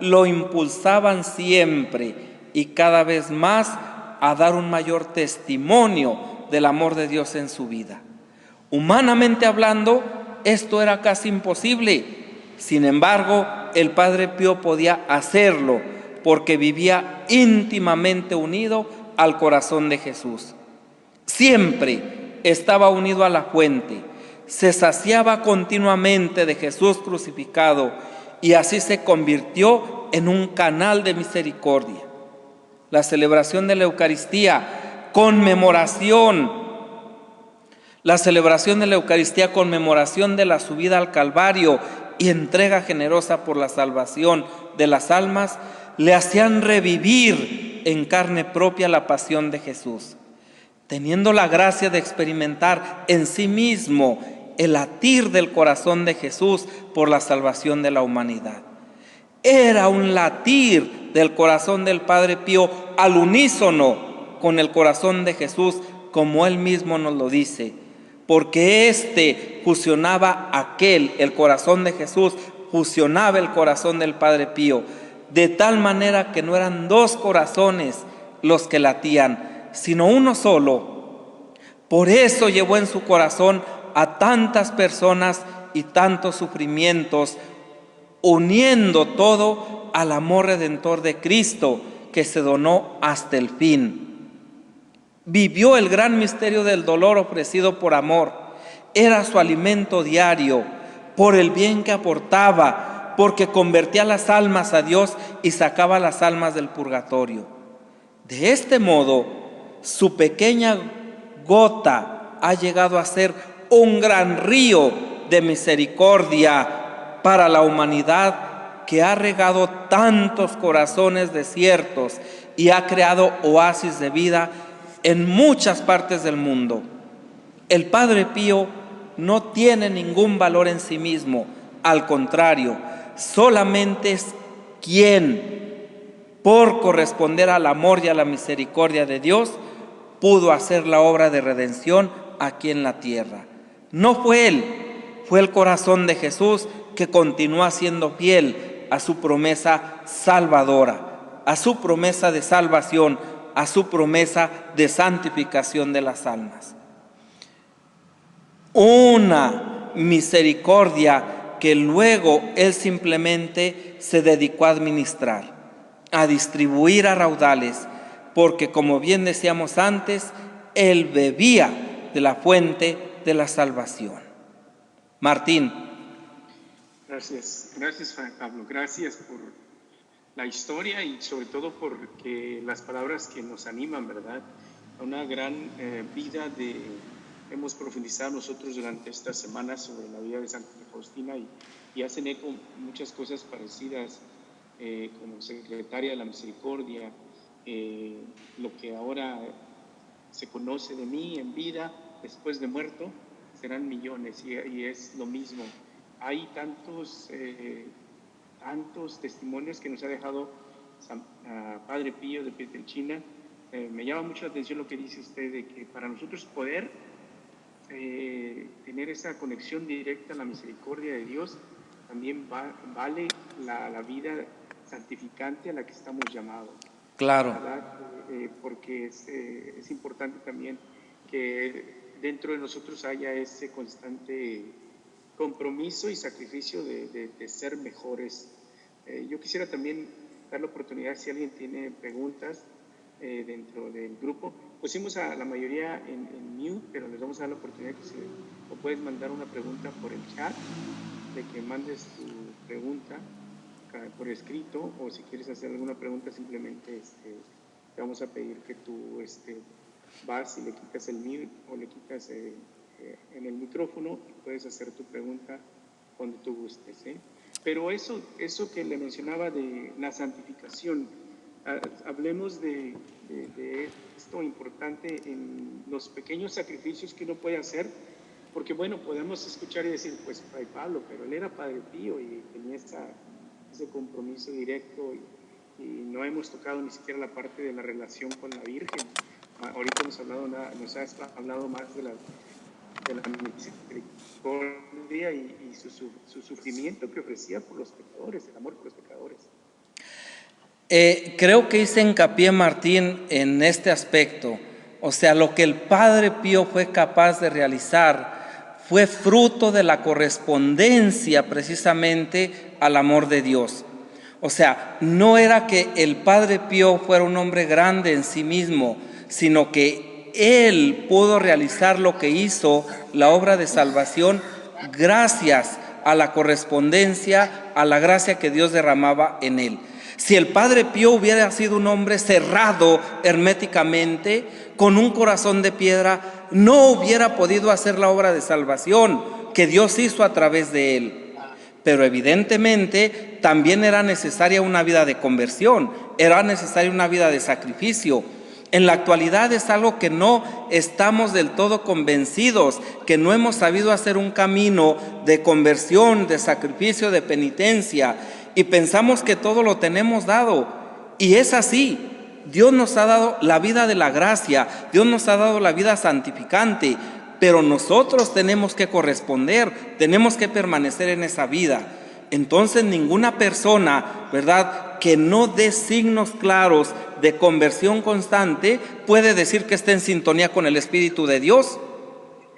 lo impulsaban siempre y cada vez más a dar un mayor testimonio del amor de Dios en su vida. Humanamente hablando, esto era casi imposible. Sin embargo, el Padre Pío podía hacerlo porque vivía íntimamente unido al corazón de Jesús. Siempre estaba unido a la fuente, se saciaba continuamente de Jesús crucificado y así se convirtió en un canal de misericordia. La celebración de la Eucaristía, conmemoración de la subida al Calvario y entrega generosa por la salvación de las almas, le hacían revivir en carne propia la pasión de Jesús, teniendo la gracia de experimentar en sí mismo el latir del corazón de Jesús por la salvación de la humanidad. Era un latir del corazón del Padre Pío al unísono con el corazón de Jesús, como él mismo nos lo dice, porque el corazón de Jesús fusionaba el corazón del Padre Pío, de tal manera que no eran dos corazones los que latían, sino uno solo. Por eso llevó en su corazón a tantas personas y tantos sufrimientos, uniendo todo al amor redentor de Cristo, que se donó hasta el fin. Vivió el gran misterio del dolor ofrecido por amor. Era su alimento diario, por el bien que aportaba, porque convertía las almas a Dios y sacaba las almas del purgatorio. De este modo, su pequeña gota ha llegado a ser un gran río de misericordia para la humanidad, que ha regado tantos corazones desiertos y ha creado oasis de vida en muchas partes del mundo. El Padre Pío no tiene ningún valor en sí mismo, al contrario, solamente es quien, por corresponder al amor y a la misericordia de Dios, pudo hacer la obra de redención aquí en la tierra. No fue él, fue el corazón de Jesús, que continúa siendo fiel a su promesa salvadora, a su promesa de salvación, a su promesa de santificación de las almas. Una misericordia que luego él simplemente se dedicó a administrar, a distribuir a raudales, porque, como bien decíamos antes, él bebía de la fuente de la salvación. Martín. Gracias Pablo, gracias por la historia y sobre todo porque las palabras que nos animan, ¿verdad? A una gran vida hemos profundizado nosotros durante estas semanas sobre la vida de Santa Faustina y hacen eco muchas cosas parecidas, como secretaria de la misericordia, lo que ahora se conoce de mí en vida, después de muerto, serán millones, y es lo mismo. Hay tantos testimonios que nos ha dejado Padre Pío de Pietrelcina. Me llama mucho la atención lo que dice usted, de que para nosotros poder tener esa conexión directa a la misericordia de Dios, también vale la vida santificante a la que estamos llamados. Claro. Porque es importante también que dentro de nosotros haya ese constante compromiso y sacrificio de ser mejores. Yo quisiera también dar la oportunidad, si alguien tiene preguntas dentro del grupo. Pusimos a la mayoría en mute, pero les vamos a dar la oportunidad o puedes mandar una pregunta por el chat, de que mandes tu pregunta por escrito, o si quieres hacer alguna pregunta, simplemente te vamos a pedir que tú vas y le quitas el mute o le quitas en el micrófono y puedes hacer tu pregunta cuando tú gustes, ¿eh? Pero eso que le mencionaba de la santificación, hablemos de esto importante en los pequeños sacrificios que uno puede hacer, porque bueno, podemos escuchar y decir, pues Fray Pablo, pero él era Padre Pío y tenía ese compromiso directo y no hemos tocado ni siquiera la parte de la relación con la Virgen. Ahorita nos has hablado más de la misericordia y su sufrimiento que ofrecía por los pecadores, el amor por los pecadores. Creo que hice hincapié, Martín, en este aspecto. O sea, lo que el Padre Pío fue capaz de realizar fue fruto de la correspondencia precisamente al amor de Dios. O sea, no era que el Padre Pío fuera un hombre grande en sí mismo, sino que él pudo realizar lo que hizo, la obra de salvación, gracias a la correspondencia, a la gracia que Dios derramaba en él. Si el Padre Pío hubiera sido un hombre cerrado herméticamente, con un corazón de piedra, no hubiera podido hacer la obra de salvación que Dios hizo a través de él. Pero evidentemente también era necesaria una vida de conversión, era necesaria una vida de sacrificio. En la actualidad es algo que no estamos del todo convencidos, que no hemos sabido hacer un camino de conversión, de sacrificio, de penitencia, y pensamos que todo lo tenemos dado. Y es así. Dios nos ha dado la vida de la gracia, Dios nos ha dado la vida santificante, pero nosotros tenemos que corresponder, tenemos que permanecer en esa vida. Entonces ninguna persona, ¿verdad?, que no dé signos claros de conversión constante puede decir que está en sintonía con el Espíritu de Dios.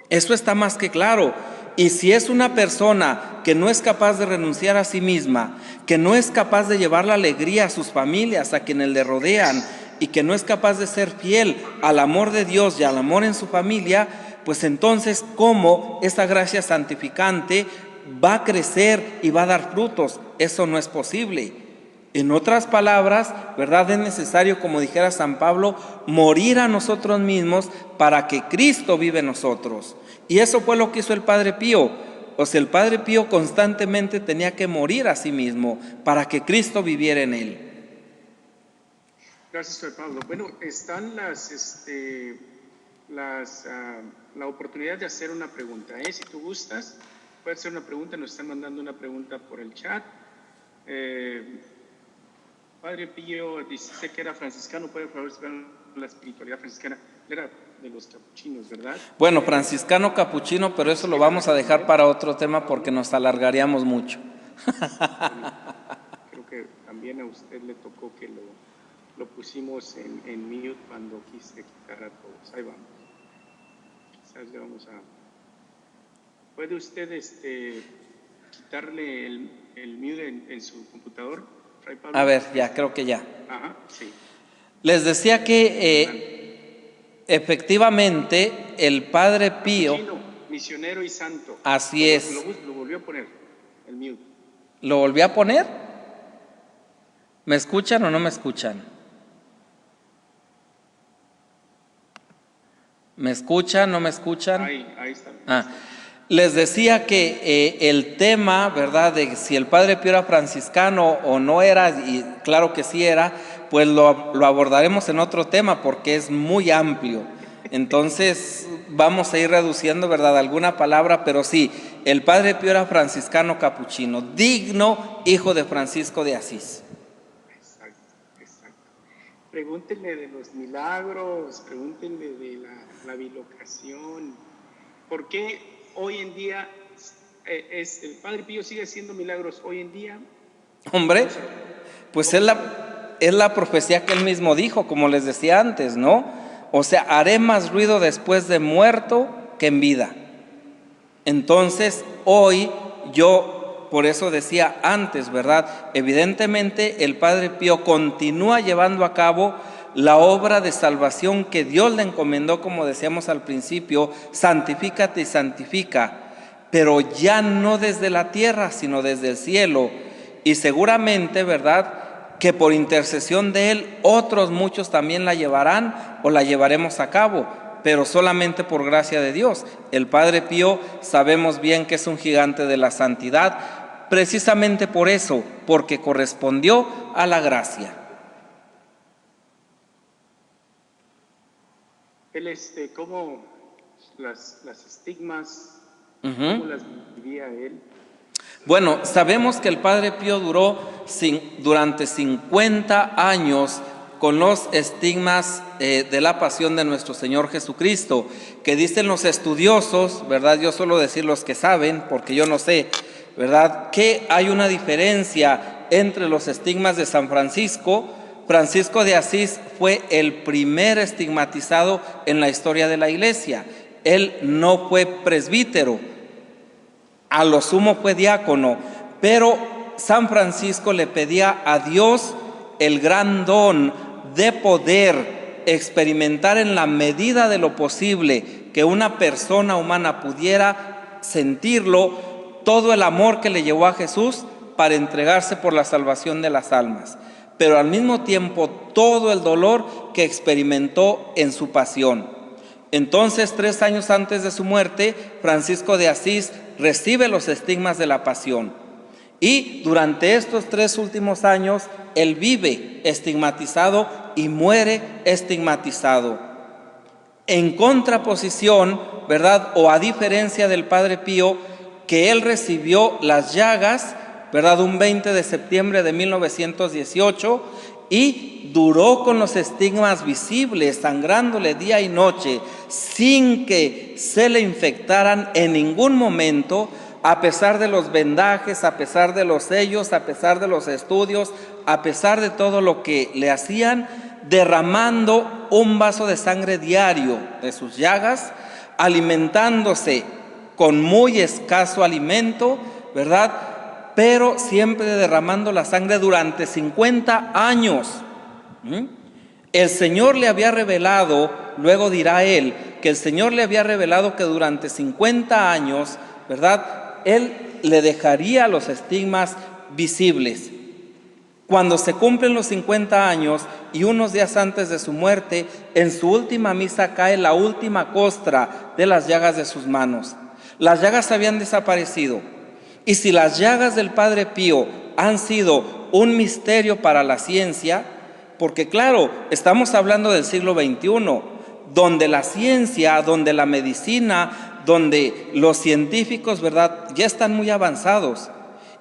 Eso está más que claro. Y si es una persona que no es capaz de renunciar a sí misma, que no es capaz de llevar la alegría a sus familias, a quienes le rodean, y que no es capaz de ser fiel al amor de Dios y al amor en su familia, pues entonces, ¿cómo esa gracia santificante va a crecer y va a dar frutos? Eso no es posible. En otras palabras, ¿verdad?, es necesario, como dijera San Pablo, morir a nosotros mismos para que Cristo vive en nosotros. Y eso fue lo que hizo el Padre Pío. O sea, el Padre Pío constantemente tenía que morir a sí mismo para que Cristo viviera en él. Gracias, Padre Pablo. Bueno, están la oportunidad de hacer una pregunta. Si tú gustas, puedes hacer una pregunta. Nos están mandando una pregunta por el chat. Padre Pío dice que era franciscano. ¿Puede por favor explicar la espiritualidad franciscana? Era de los capuchinos, ¿verdad? Bueno, franciscano capuchino, pero eso lo vamos a dejar para otro tema porque nos alargaríamos mucho. Creo que también a usted le tocó que lo pusimos en mute cuando quise quitar a todos. Ahí vamos. Quizás le vamos a... ¿Puede usted quitarle el mute en su computador, Fray Pablo? A ver, ya, creo que ya. Ajá, sí. Les decía que efectivamente el Padre Pío... Misionero y santo. Así es. Lo volvió a poner, el mute. ¿Lo volví a poner? ¿Me escuchan o no me escuchan? ¿Me escuchan? ¿No me escuchan? Ahí está. Les decía que el tema, ¿verdad?, de si el Padre Pío era franciscano o no era, y claro que sí era, pues lo abordaremos en otro tema porque es muy amplio. Entonces vamos a ir reduciendo, ¿verdad?, alguna palabra, pero sí, el Padre Pío era franciscano capuchino, digno hijo de Francisco de Asís. Exacto. Pregúntenle de los milagros, pregúntenle de la bilocación. ¿Por qué hoy en día el Padre Pío sigue haciendo milagros hoy en día? Hombre, pues es la profecía que él mismo dijo, como les decía antes, ¿no? O sea, haré más ruido después de muerto que en vida. Entonces, hoy yo, por eso decía antes, ¿verdad? Evidentemente el Padre Pío continúa llevando a cabo la obra de salvación que Dios le encomendó, como decíamos al principio, santifícate y santifica, pero ya no desde la tierra, sino desde el cielo. Y seguramente, ¿verdad?, que por intercesión de Él, otros muchos también la llevarán o la llevaremos a cabo, pero solamente por gracia de Dios. El Padre Pío sabemos bien que es un gigante de la santidad, precisamente por eso, porque correspondió a la gracia. Él, ¿cómo las estigmas, cómo las vivía él? Bueno, sabemos que el Padre Pío duró durante 50 años con los estigmas de la pasión de nuestro Señor Jesucristo, que dicen los estudiosos, ¿verdad? Yo suelo decir los que saben, porque yo no sé, ¿verdad?, que hay una diferencia entre los estigmas de San Francisco. Francisco de Asís fue el primer estigmatizado en la historia de la Iglesia. Él no fue presbítero, a lo sumo fue diácono, pero San Francisco le pedía a Dios el gran don de poder experimentar en la medida de lo posible que una persona humana pudiera sentirlo, todo el amor que le llevó a Jesús para entregarse por la salvación de las almas, pero al mismo tiempo todo el dolor que experimentó en su pasión. Entonces, 3 años antes de su muerte, Francisco de Asís recibe los estigmas de la pasión. Y durante estos 3 últimos años, él vive estigmatizado y muere estigmatizado. En contraposición, ¿verdad? O a diferencia del Padre Pío, que él recibió las llagas, ¿verdad? Un 20 de septiembre de 1918 y duró con los estigmas visibles, sangrándole día y noche, sin que se le infectaran en ningún momento, a pesar de los vendajes, a pesar de los sellos, a pesar de los estudios, a pesar de todo lo que le hacían, derramando un vaso de sangre diario de sus llagas, alimentándose con muy escaso alimento, ¿verdad? Pero siempre derramando la sangre durante 50 años. El Señor le había revelado, luego dirá él, que el Señor le había revelado que durante 50 años, ¿verdad?, él le dejaría los estigmas visibles. Cuando se cumplen los 50 años y unos días antes de su muerte, en su última misa cae la última costra de las llagas de sus manos. Las llagas habían desaparecido. Y si las llagas del Padre Pío han sido un misterio para la ciencia, porque claro, estamos hablando del siglo XXI, donde la ciencia, donde la medicina, donde los científicos, ¿verdad?, ya están muy avanzados.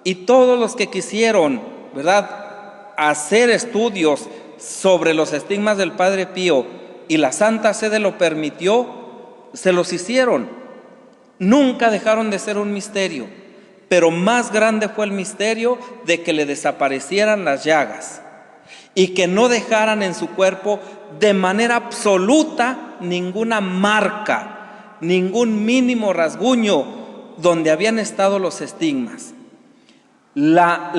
Y todos los que quisieron, ¿verdad?, hacer estudios sobre los estigmas del Padre Pío, y la Santa Sede lo permitió, se los hicieron. Nunca dejaron de ser un misterio, pero más grande fue el misterio de que le desaparecieran las llagas y que no dejaran en su cuerpo de manera absoluta ninguna marca, ningún mínimo rasguño donde habían estado los estigmas. La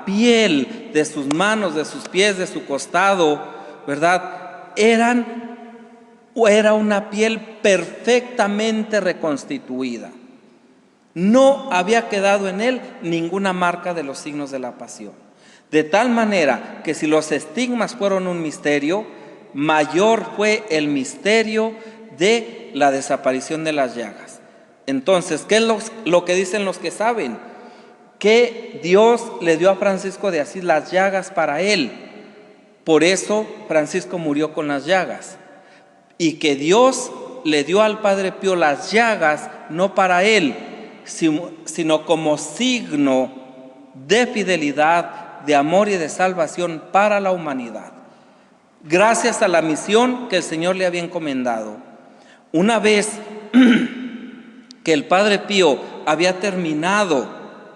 piel de sus manos, de sus pies, de su costado, ¿verdad?, era una piel perfectamente reconstituida. No había quedado en él ninguna marca de los signos de la pasión. De tal manera que si los estigmas fueron un misterio, mayor fue el misterio de la desaparición de las llagas. Entonces, ¿qué es lo que dicen los que saben? Que Dios le dio a Francisco de Asís las llagas para él. Por eso Francisco murió con las llagas. Y que Dios le dio al Padre Pío las llagas no para él, sino como signo de fidelidad, de amor y de salvación para la humanidad, gracias a la misión que el Señor le había encomendado. Una vez que el Padre Pío había terminado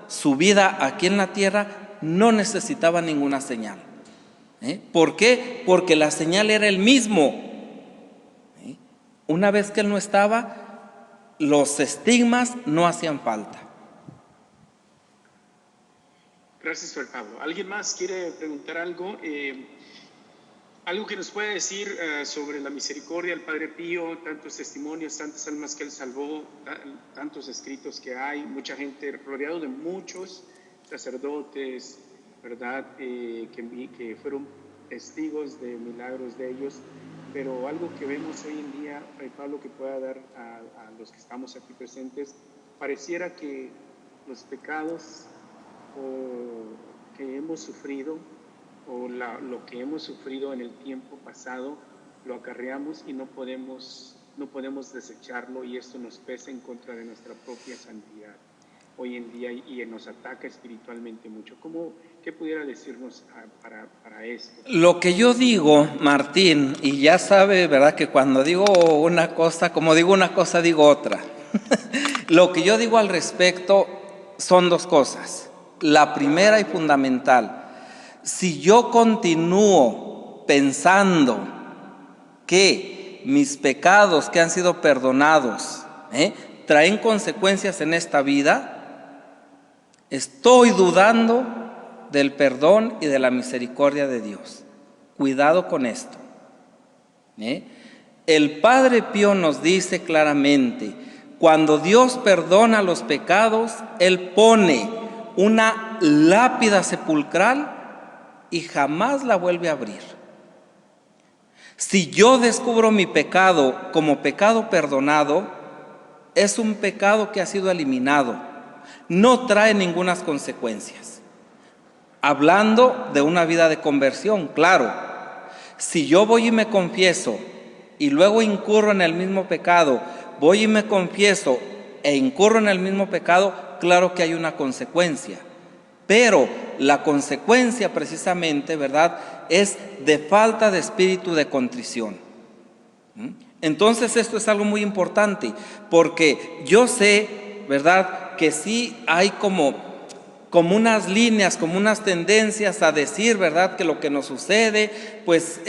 su vida aquí en la tierra, no necesitaba ninguna señal. ¿Por qué? Porque la señal era el mismo. Una vez que él no estaba, los estigmas no hacían falta. Gracias, Fray Pablo. ¿Alguien más quiere preguntar algo? Algo que nos pueda decir sobre la misericordia del Padre Pío, tantos testimonios, tantas almas que él salvó, tantos escritos que hay, mucha gente, rodeado de muchos sacerdotes, ¿verdad?, que fueron testigos de milagros de ellos. Pero algo que vemos hoy en día, Fray Pablo, que pueda dar a los que estamos aquí presentes, pareciera que los pecados que hemos sufrido o lo que hemos sufrido en el tiempo pasado, lo acarreamos y no podemos desecharlo, y esto nos pesa en contra de nuestra propia santidad hoy en día y nos ataca espiritualmente mucho. ¿Qué pudiera decirnos para esto? Lo que yo digo, Martín, y ya sabe, ¿verdad?, que cuando digo una cosa, como digo una cosa, digo otra. Lo que yo digo al respecto son 2 cosas. La primera y fundamental: si yo continúo pensando que mis pecados que han sido perdonados traen consecuencias en esta vida, estoy dudando del perdón y de la misericordia de Dios. Cuidado con esto. El Padre Pío nos dice claramente, cuando Dios perdona los pecados, Él pone una lápida sepulcral y jamás la vuelve a abrir. Si yo descubro mi pecado como pecado perdonado, es un pecado que ha sido eliminado, no trae ninguna consecuencias. Hablando de una vida de conversión, claro, si yo voy y me confieso y luego incurro en el mismo pecado, voy y me confieso e incurro en el mismo pecado, claro que hay una consecuencia. Pero la consecuencia precisamente, ¿verdad?, es de falta de espíritu de contrición. Entonces esto es algo muy importante, porque yo sé, ¿verdad?, que sí hay como unas líneas, como unas tendencias a decir, ¿verdad?, que lo que nos sucede pues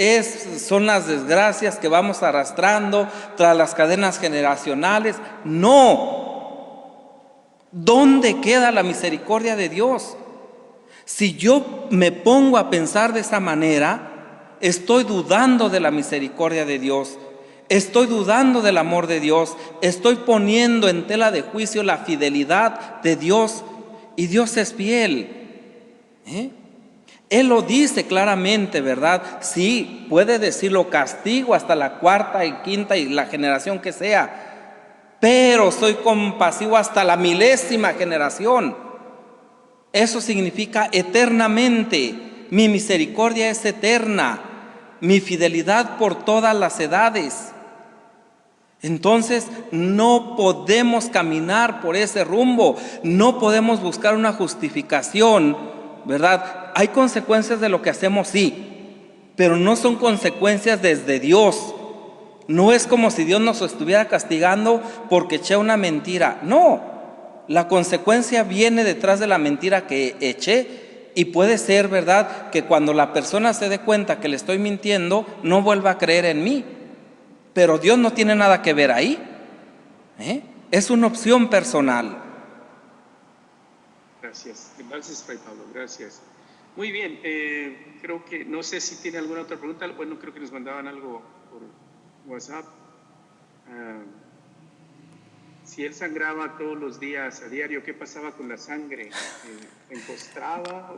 son las desgracias que vamos arrastrando tras las cadenas generacionales. No. ¿Dónde queda la misericordia de Dios? Si yo me pongo a pensar de esa manera, estoy dudando de la misericordia de Dios, estoy dudando del amor de Dios, estoy poniendo en tela de juicio la fidelidad de Dios, y Dios es fiel. Él lo dice claramente, ¿verdad? Sí, puede decirlo, castigo hasta la cuarta y quinta y la generación que sea, pero soy compasivo hasta la milésima generación. Eso significa eternamente. Mi misericordia es eterna, mi fidelidad por todas las edades. Entonces no podemos caminar por ese rumbo, no podemos buscar una justificación, ¿verdad? Hay consecuencias de lo que hacemos, sí, pero no son consecuencias desde Dios. No es como si Dios nos estuviera castigando porque eché una mentira. No. La consecuencia viene detrás de la mentira que eché, y puede ser, ¿verdad?, que cuando la persona se dé cuenta que le estoy mintiendo, no vuelva a creer en mí. Pero Dios no tiene nada que ver ahí. Es una opción personal. Gracias. Gracias, Fray Pablo. Gracias. Muy bien. Creo que, no sé si tiene alguna otra pregunta. Bueno, creo que nos mandaban algo por WhatsApp. Si él sangraba todos los días, a diario, ¿qué pasaba con la sangre? ¿Encostraba?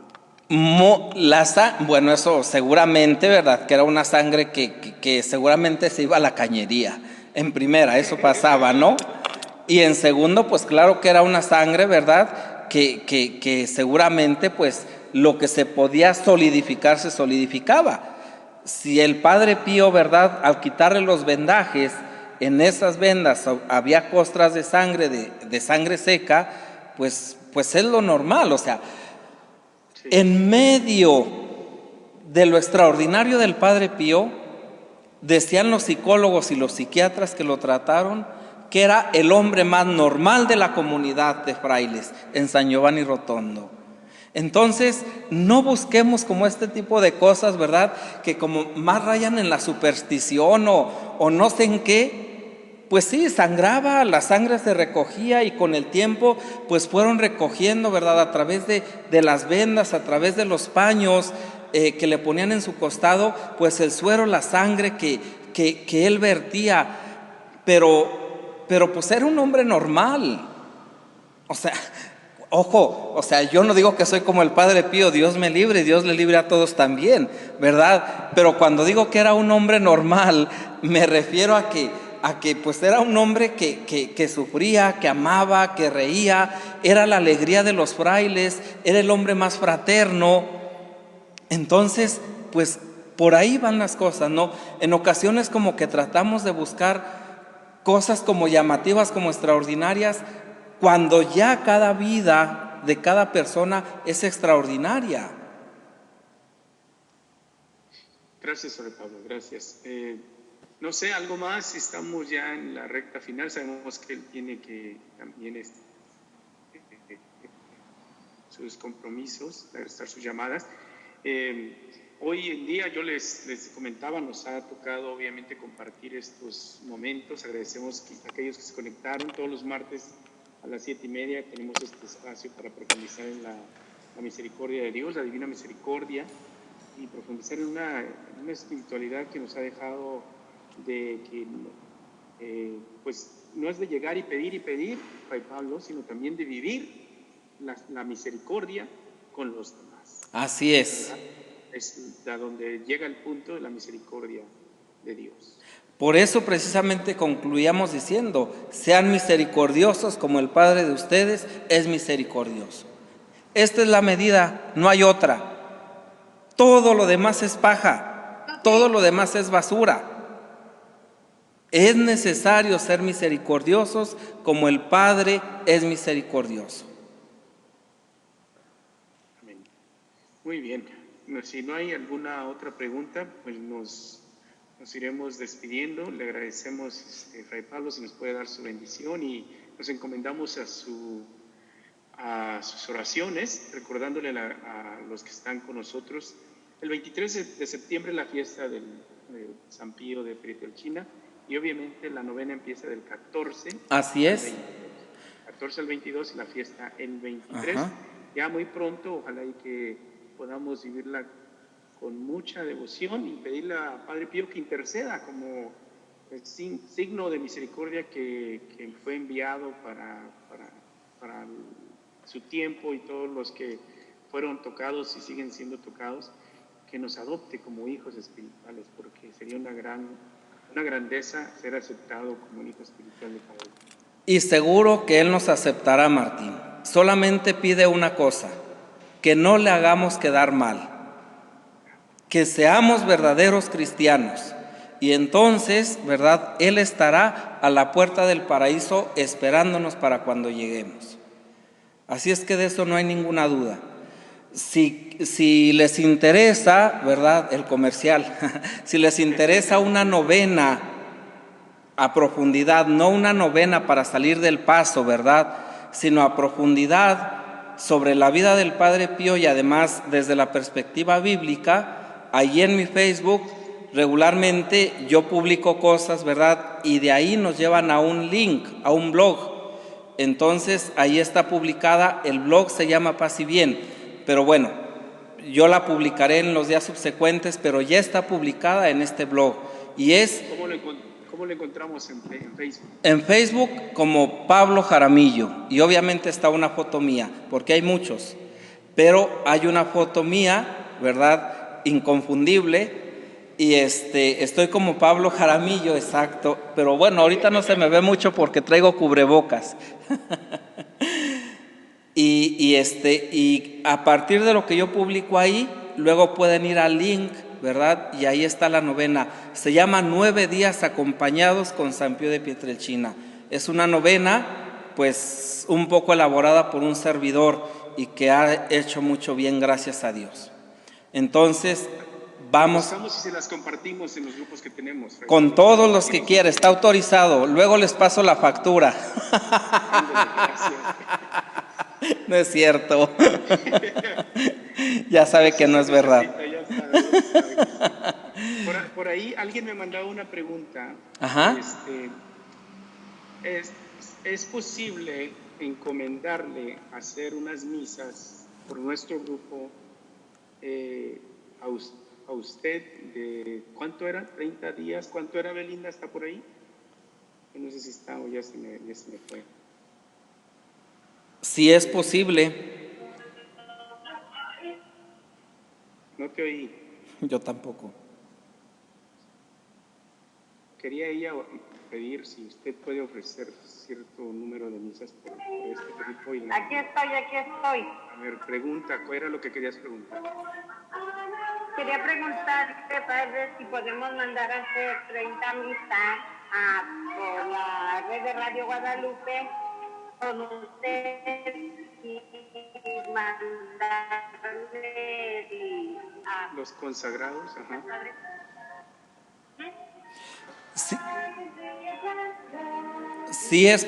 Bueno, eso seguramente, ¿verdad?, que era una sangre que seguramente se iba a la cañería. En primera, eso pasaba, ¿no? Y en segundo, pues claro que era una sangre, ¿verdad?, que seguramente pues lo que se podía solidificar se solidificaba. Si el Padre Pío, ¿verdad?, al quitarle los vendajes, en esas vendas había costras de sangre, de sangre seca, pues es lo normal. O sea, Sí. En medio de lo extraordinario del Padre Pío, decían los psicólogos y los psiquiatras que lo trataron, que era el hombre más normal de la comunidad de frailes en San Giovanni Rotondo. Entonces, no busquemos como este tipo de cosas, ¿verdad?, que como más rayan en la superstición o no sé en qué. Pues sí, sangraba, la sangre se recogía, y con el tiempo pues fueron recogiendo, ¿verdad?, a través de las vendas, a través de los paños que le ponían en su costado, pues el suero, la sangre que él vertía. Pero pues era un hombre normal. O sea, ojo, o sea, yo no digo que soy como el Padre Pío, Dios me libre y Dios le libre a todos también, ¿verdad? Pero cuando digo que era un hombre normal, me refiero a que pues era un hombre que sufría, que amaba, que reía, era la alegría de los frailes, era el hombre más fraterno. Entonces, pues por ahí van las cosas, ¿no? En ocasiones como que tratamos de buscar cosas como llamativas, como extraordinarias, cuando ya cada vida de cada persona es extraordinaria. Gracias, Fray Pablo. Gracias. No sé, algo más. Estamos ya en la recta final. Sabemos que él tiene que también sus compromisos, estar sus llamadas. Hoy en día, yo les comentaba, nos ha tocado obviamente compartir estos momentos. Agradecemos a aquellos que se conectaron. Todos los martes a las 7:30 tenemos este espacio para profundizar en la misericordia de Dios, la divina misericordia, y profundizar en una espiritualidad que nos ha dejado de que pues no es de llegar y pedir, Fray Pablo, sino también de vivir la misericordia con los demás. Así es. ¿Verdad? Es a donde llega el punto de la misericordia de Dios. Por eso precisamente concluíamos diciendo, sean misericordiosos como el Padre de ustedes es misericordioso. Esta es la medida, no hay otra. Todo lo demás es paja, todo lo demás es basura. Es necesario ser misericordiosos como el Padre es misericordioso. Amén. Muy bien. Si no hay alguna otra pregunta, pues nos iremos despidiendo. Le agradecemos, Fray Pablo, si nos puede dar su bendición, y nos encomendamos a sus oraciones, recordándole a los que están con nosotros. El 23 de septiembre la fiesta de San Pío de Pietrelcina, y obviamente la novena empieza del 14. Así es. 14 al 22 y la fiesta el 23. Ajá. Ya muy pronto, ojalá y que podamos vivirla con mucha devoción y pedirle a Padre Pío que interceda como el signo de misericordia que fue enviado para su tiempo, y todos los que fueron tocados y siguen siendo tocados, que nos adopte como hijos espirituales, porque sería una grandeza ser aceptado como un hijo espiritual de Padre. Y seguro que Él nos aceptará, Martín. Solamente pide una cosa: que no le hagamos quedar mal, que seamos verdaderos cristianos, y entonces, ¿verdad?, Él estará a la puerta del paraíso esperándonos para cuando lleguemos. Así es que de eso no hay ninguna duda. Si les interesa, ¿verdad?, el comercial, si les interesa una novena a profundidad, no una novena para salir del paso, ¿verdad?, sino a profundidad sobre la vida del Padre Pío, y además desde la perspectiva bíblica, allí en mi Facebook regularmente yo publico cosas, ¿verdad? Y de ahí nos llevan a un link, a un blog. Entonces ahí está publicada, el blog se llama Paz y Bien, pero bueno, yo la publicaré en los días subsecuentes, pero ya está publicada en este blog. Y es... ¿Cómo lo encontramos en Facebook? En Facebook como Pablo Jaramillo, y obviamente está una foto mía, porque hay muchos, pero hay una foto mía, ¿verdad?, inconfundible, y estoy como Pablo Jaramillo, exacto, pero bueno, ahorita no se me ve mucho porque traigo cubrebocas. Y a partir de lo que yo publico ahí, luego pueden ir al link, ¿verdad? Y ahí está la novena. Se llama 9 días acompañados con San Pío de Pietrelcina. Es una novena, pues, un poco elaborada por un servidor y que ha hecho mucho bien, gracias a Dios. Entonces, vamos. Buscamos y se las compartimos en los grupos que tenemos. Con todos los que quiera, está autorizado. Luego les paso la factura. No es cierto. Ya sabe que no es verdad. Por ahí alguien me mandaba una pregunta. Ajá. ¿Es posible encomendarle hacer unas misas por nuestro grupo a usted de, ¿cuánto era? ¿30 días? ¿Cuánto era, Belinda? ¿Está por ahí? No sé si está o ya se me fue. Si es posible. No te oí. Yo tampoco. Quería ella pedir si usted puede ofrecer cierto número de misas por este grupo. Aquí estoy. A ver, pregunta, ¿cuál era lo que querías preguntar? Quería preguntarte, padre, si podemos mandar a hacer 30 misas por la red de Radio Guadalupe con usted y mandarle a los consagrados, ajá. Sí. Si es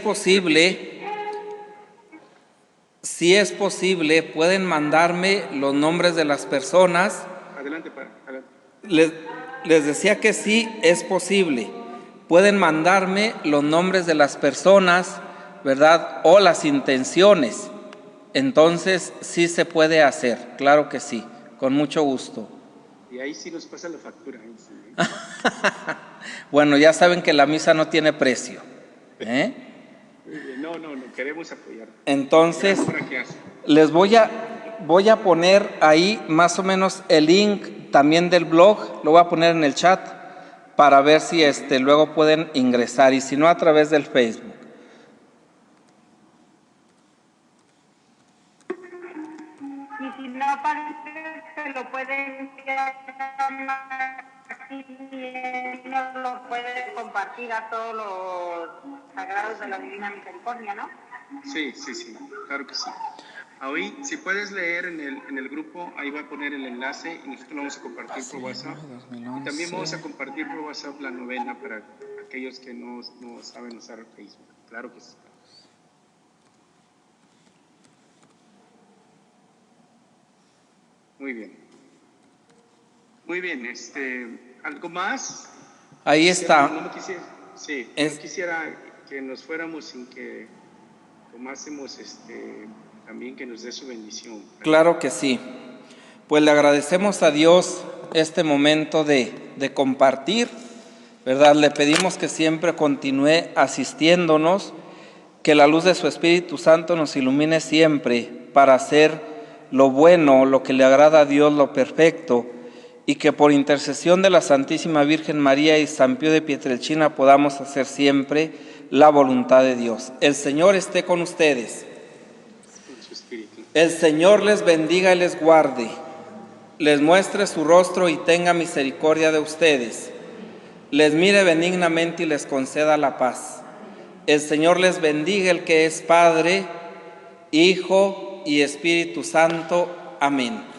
posible, pueden mandarme los nombres de las personas adelante, padre. Adelante. Les decía que sí es posible. Pueden mandarme los nombres de las personas, ¿verdad? O las intenciones. Entonces sí se puede hacer, claro que sí, con mucho gusto. Y ahí sí nos pasa la factura. Ahí sí, ¿eh? Bueno, ya saben que la misa no tiene precio, ¿eh? No, queremos apoyar. Entonces, les voy a poner ahí más o menos el link también del blog, lo voy a poner en el chat para ver si luego pueden ingresar, y si no, a través del Facebook. Y si no, padre, se lo pueden enviar y nos lo puede compartir a todos los sagrados de la Divina Misericordia, ¿no? Sí, claro que sí. Hoy, si puedes leer en el grupo, ahí va a poner el enlace y nosotros lo vamos a compartir por WhatsApp. Y también vamos a compartir por WhatsApp la novena para aquellos que no saben usar Facebook. Claro que sí. Muy bien. Muy bien, ¿algo más? Ahí está. No quisiera que nos fuéramos sin que tomásemos también que nos dé su bendición. Claro que sí. Pues le agradecemos a Dios este momento de compartir, ¿verdad? Le pedimos que siempre continúe asistiéndonos, que la luz de su Espíritu Santo nos ilumine siempre para hacer lo bueno, lo que le agrada a Dios, lo perfecto, y que por intercesión de la Santísima Virgen María y San Pío de Pietrelcina podamos hacer siempre la voluntad de Dios. El Señor esté con ustedes. El Señor les bendiga y les guarde, les muestre su rostro y tenga misericordia de ustedes, les mire benignamente y les conceda la paz. El Señor les bendiga, el que es Padre, Hijo y Espíritu Santo. Amén.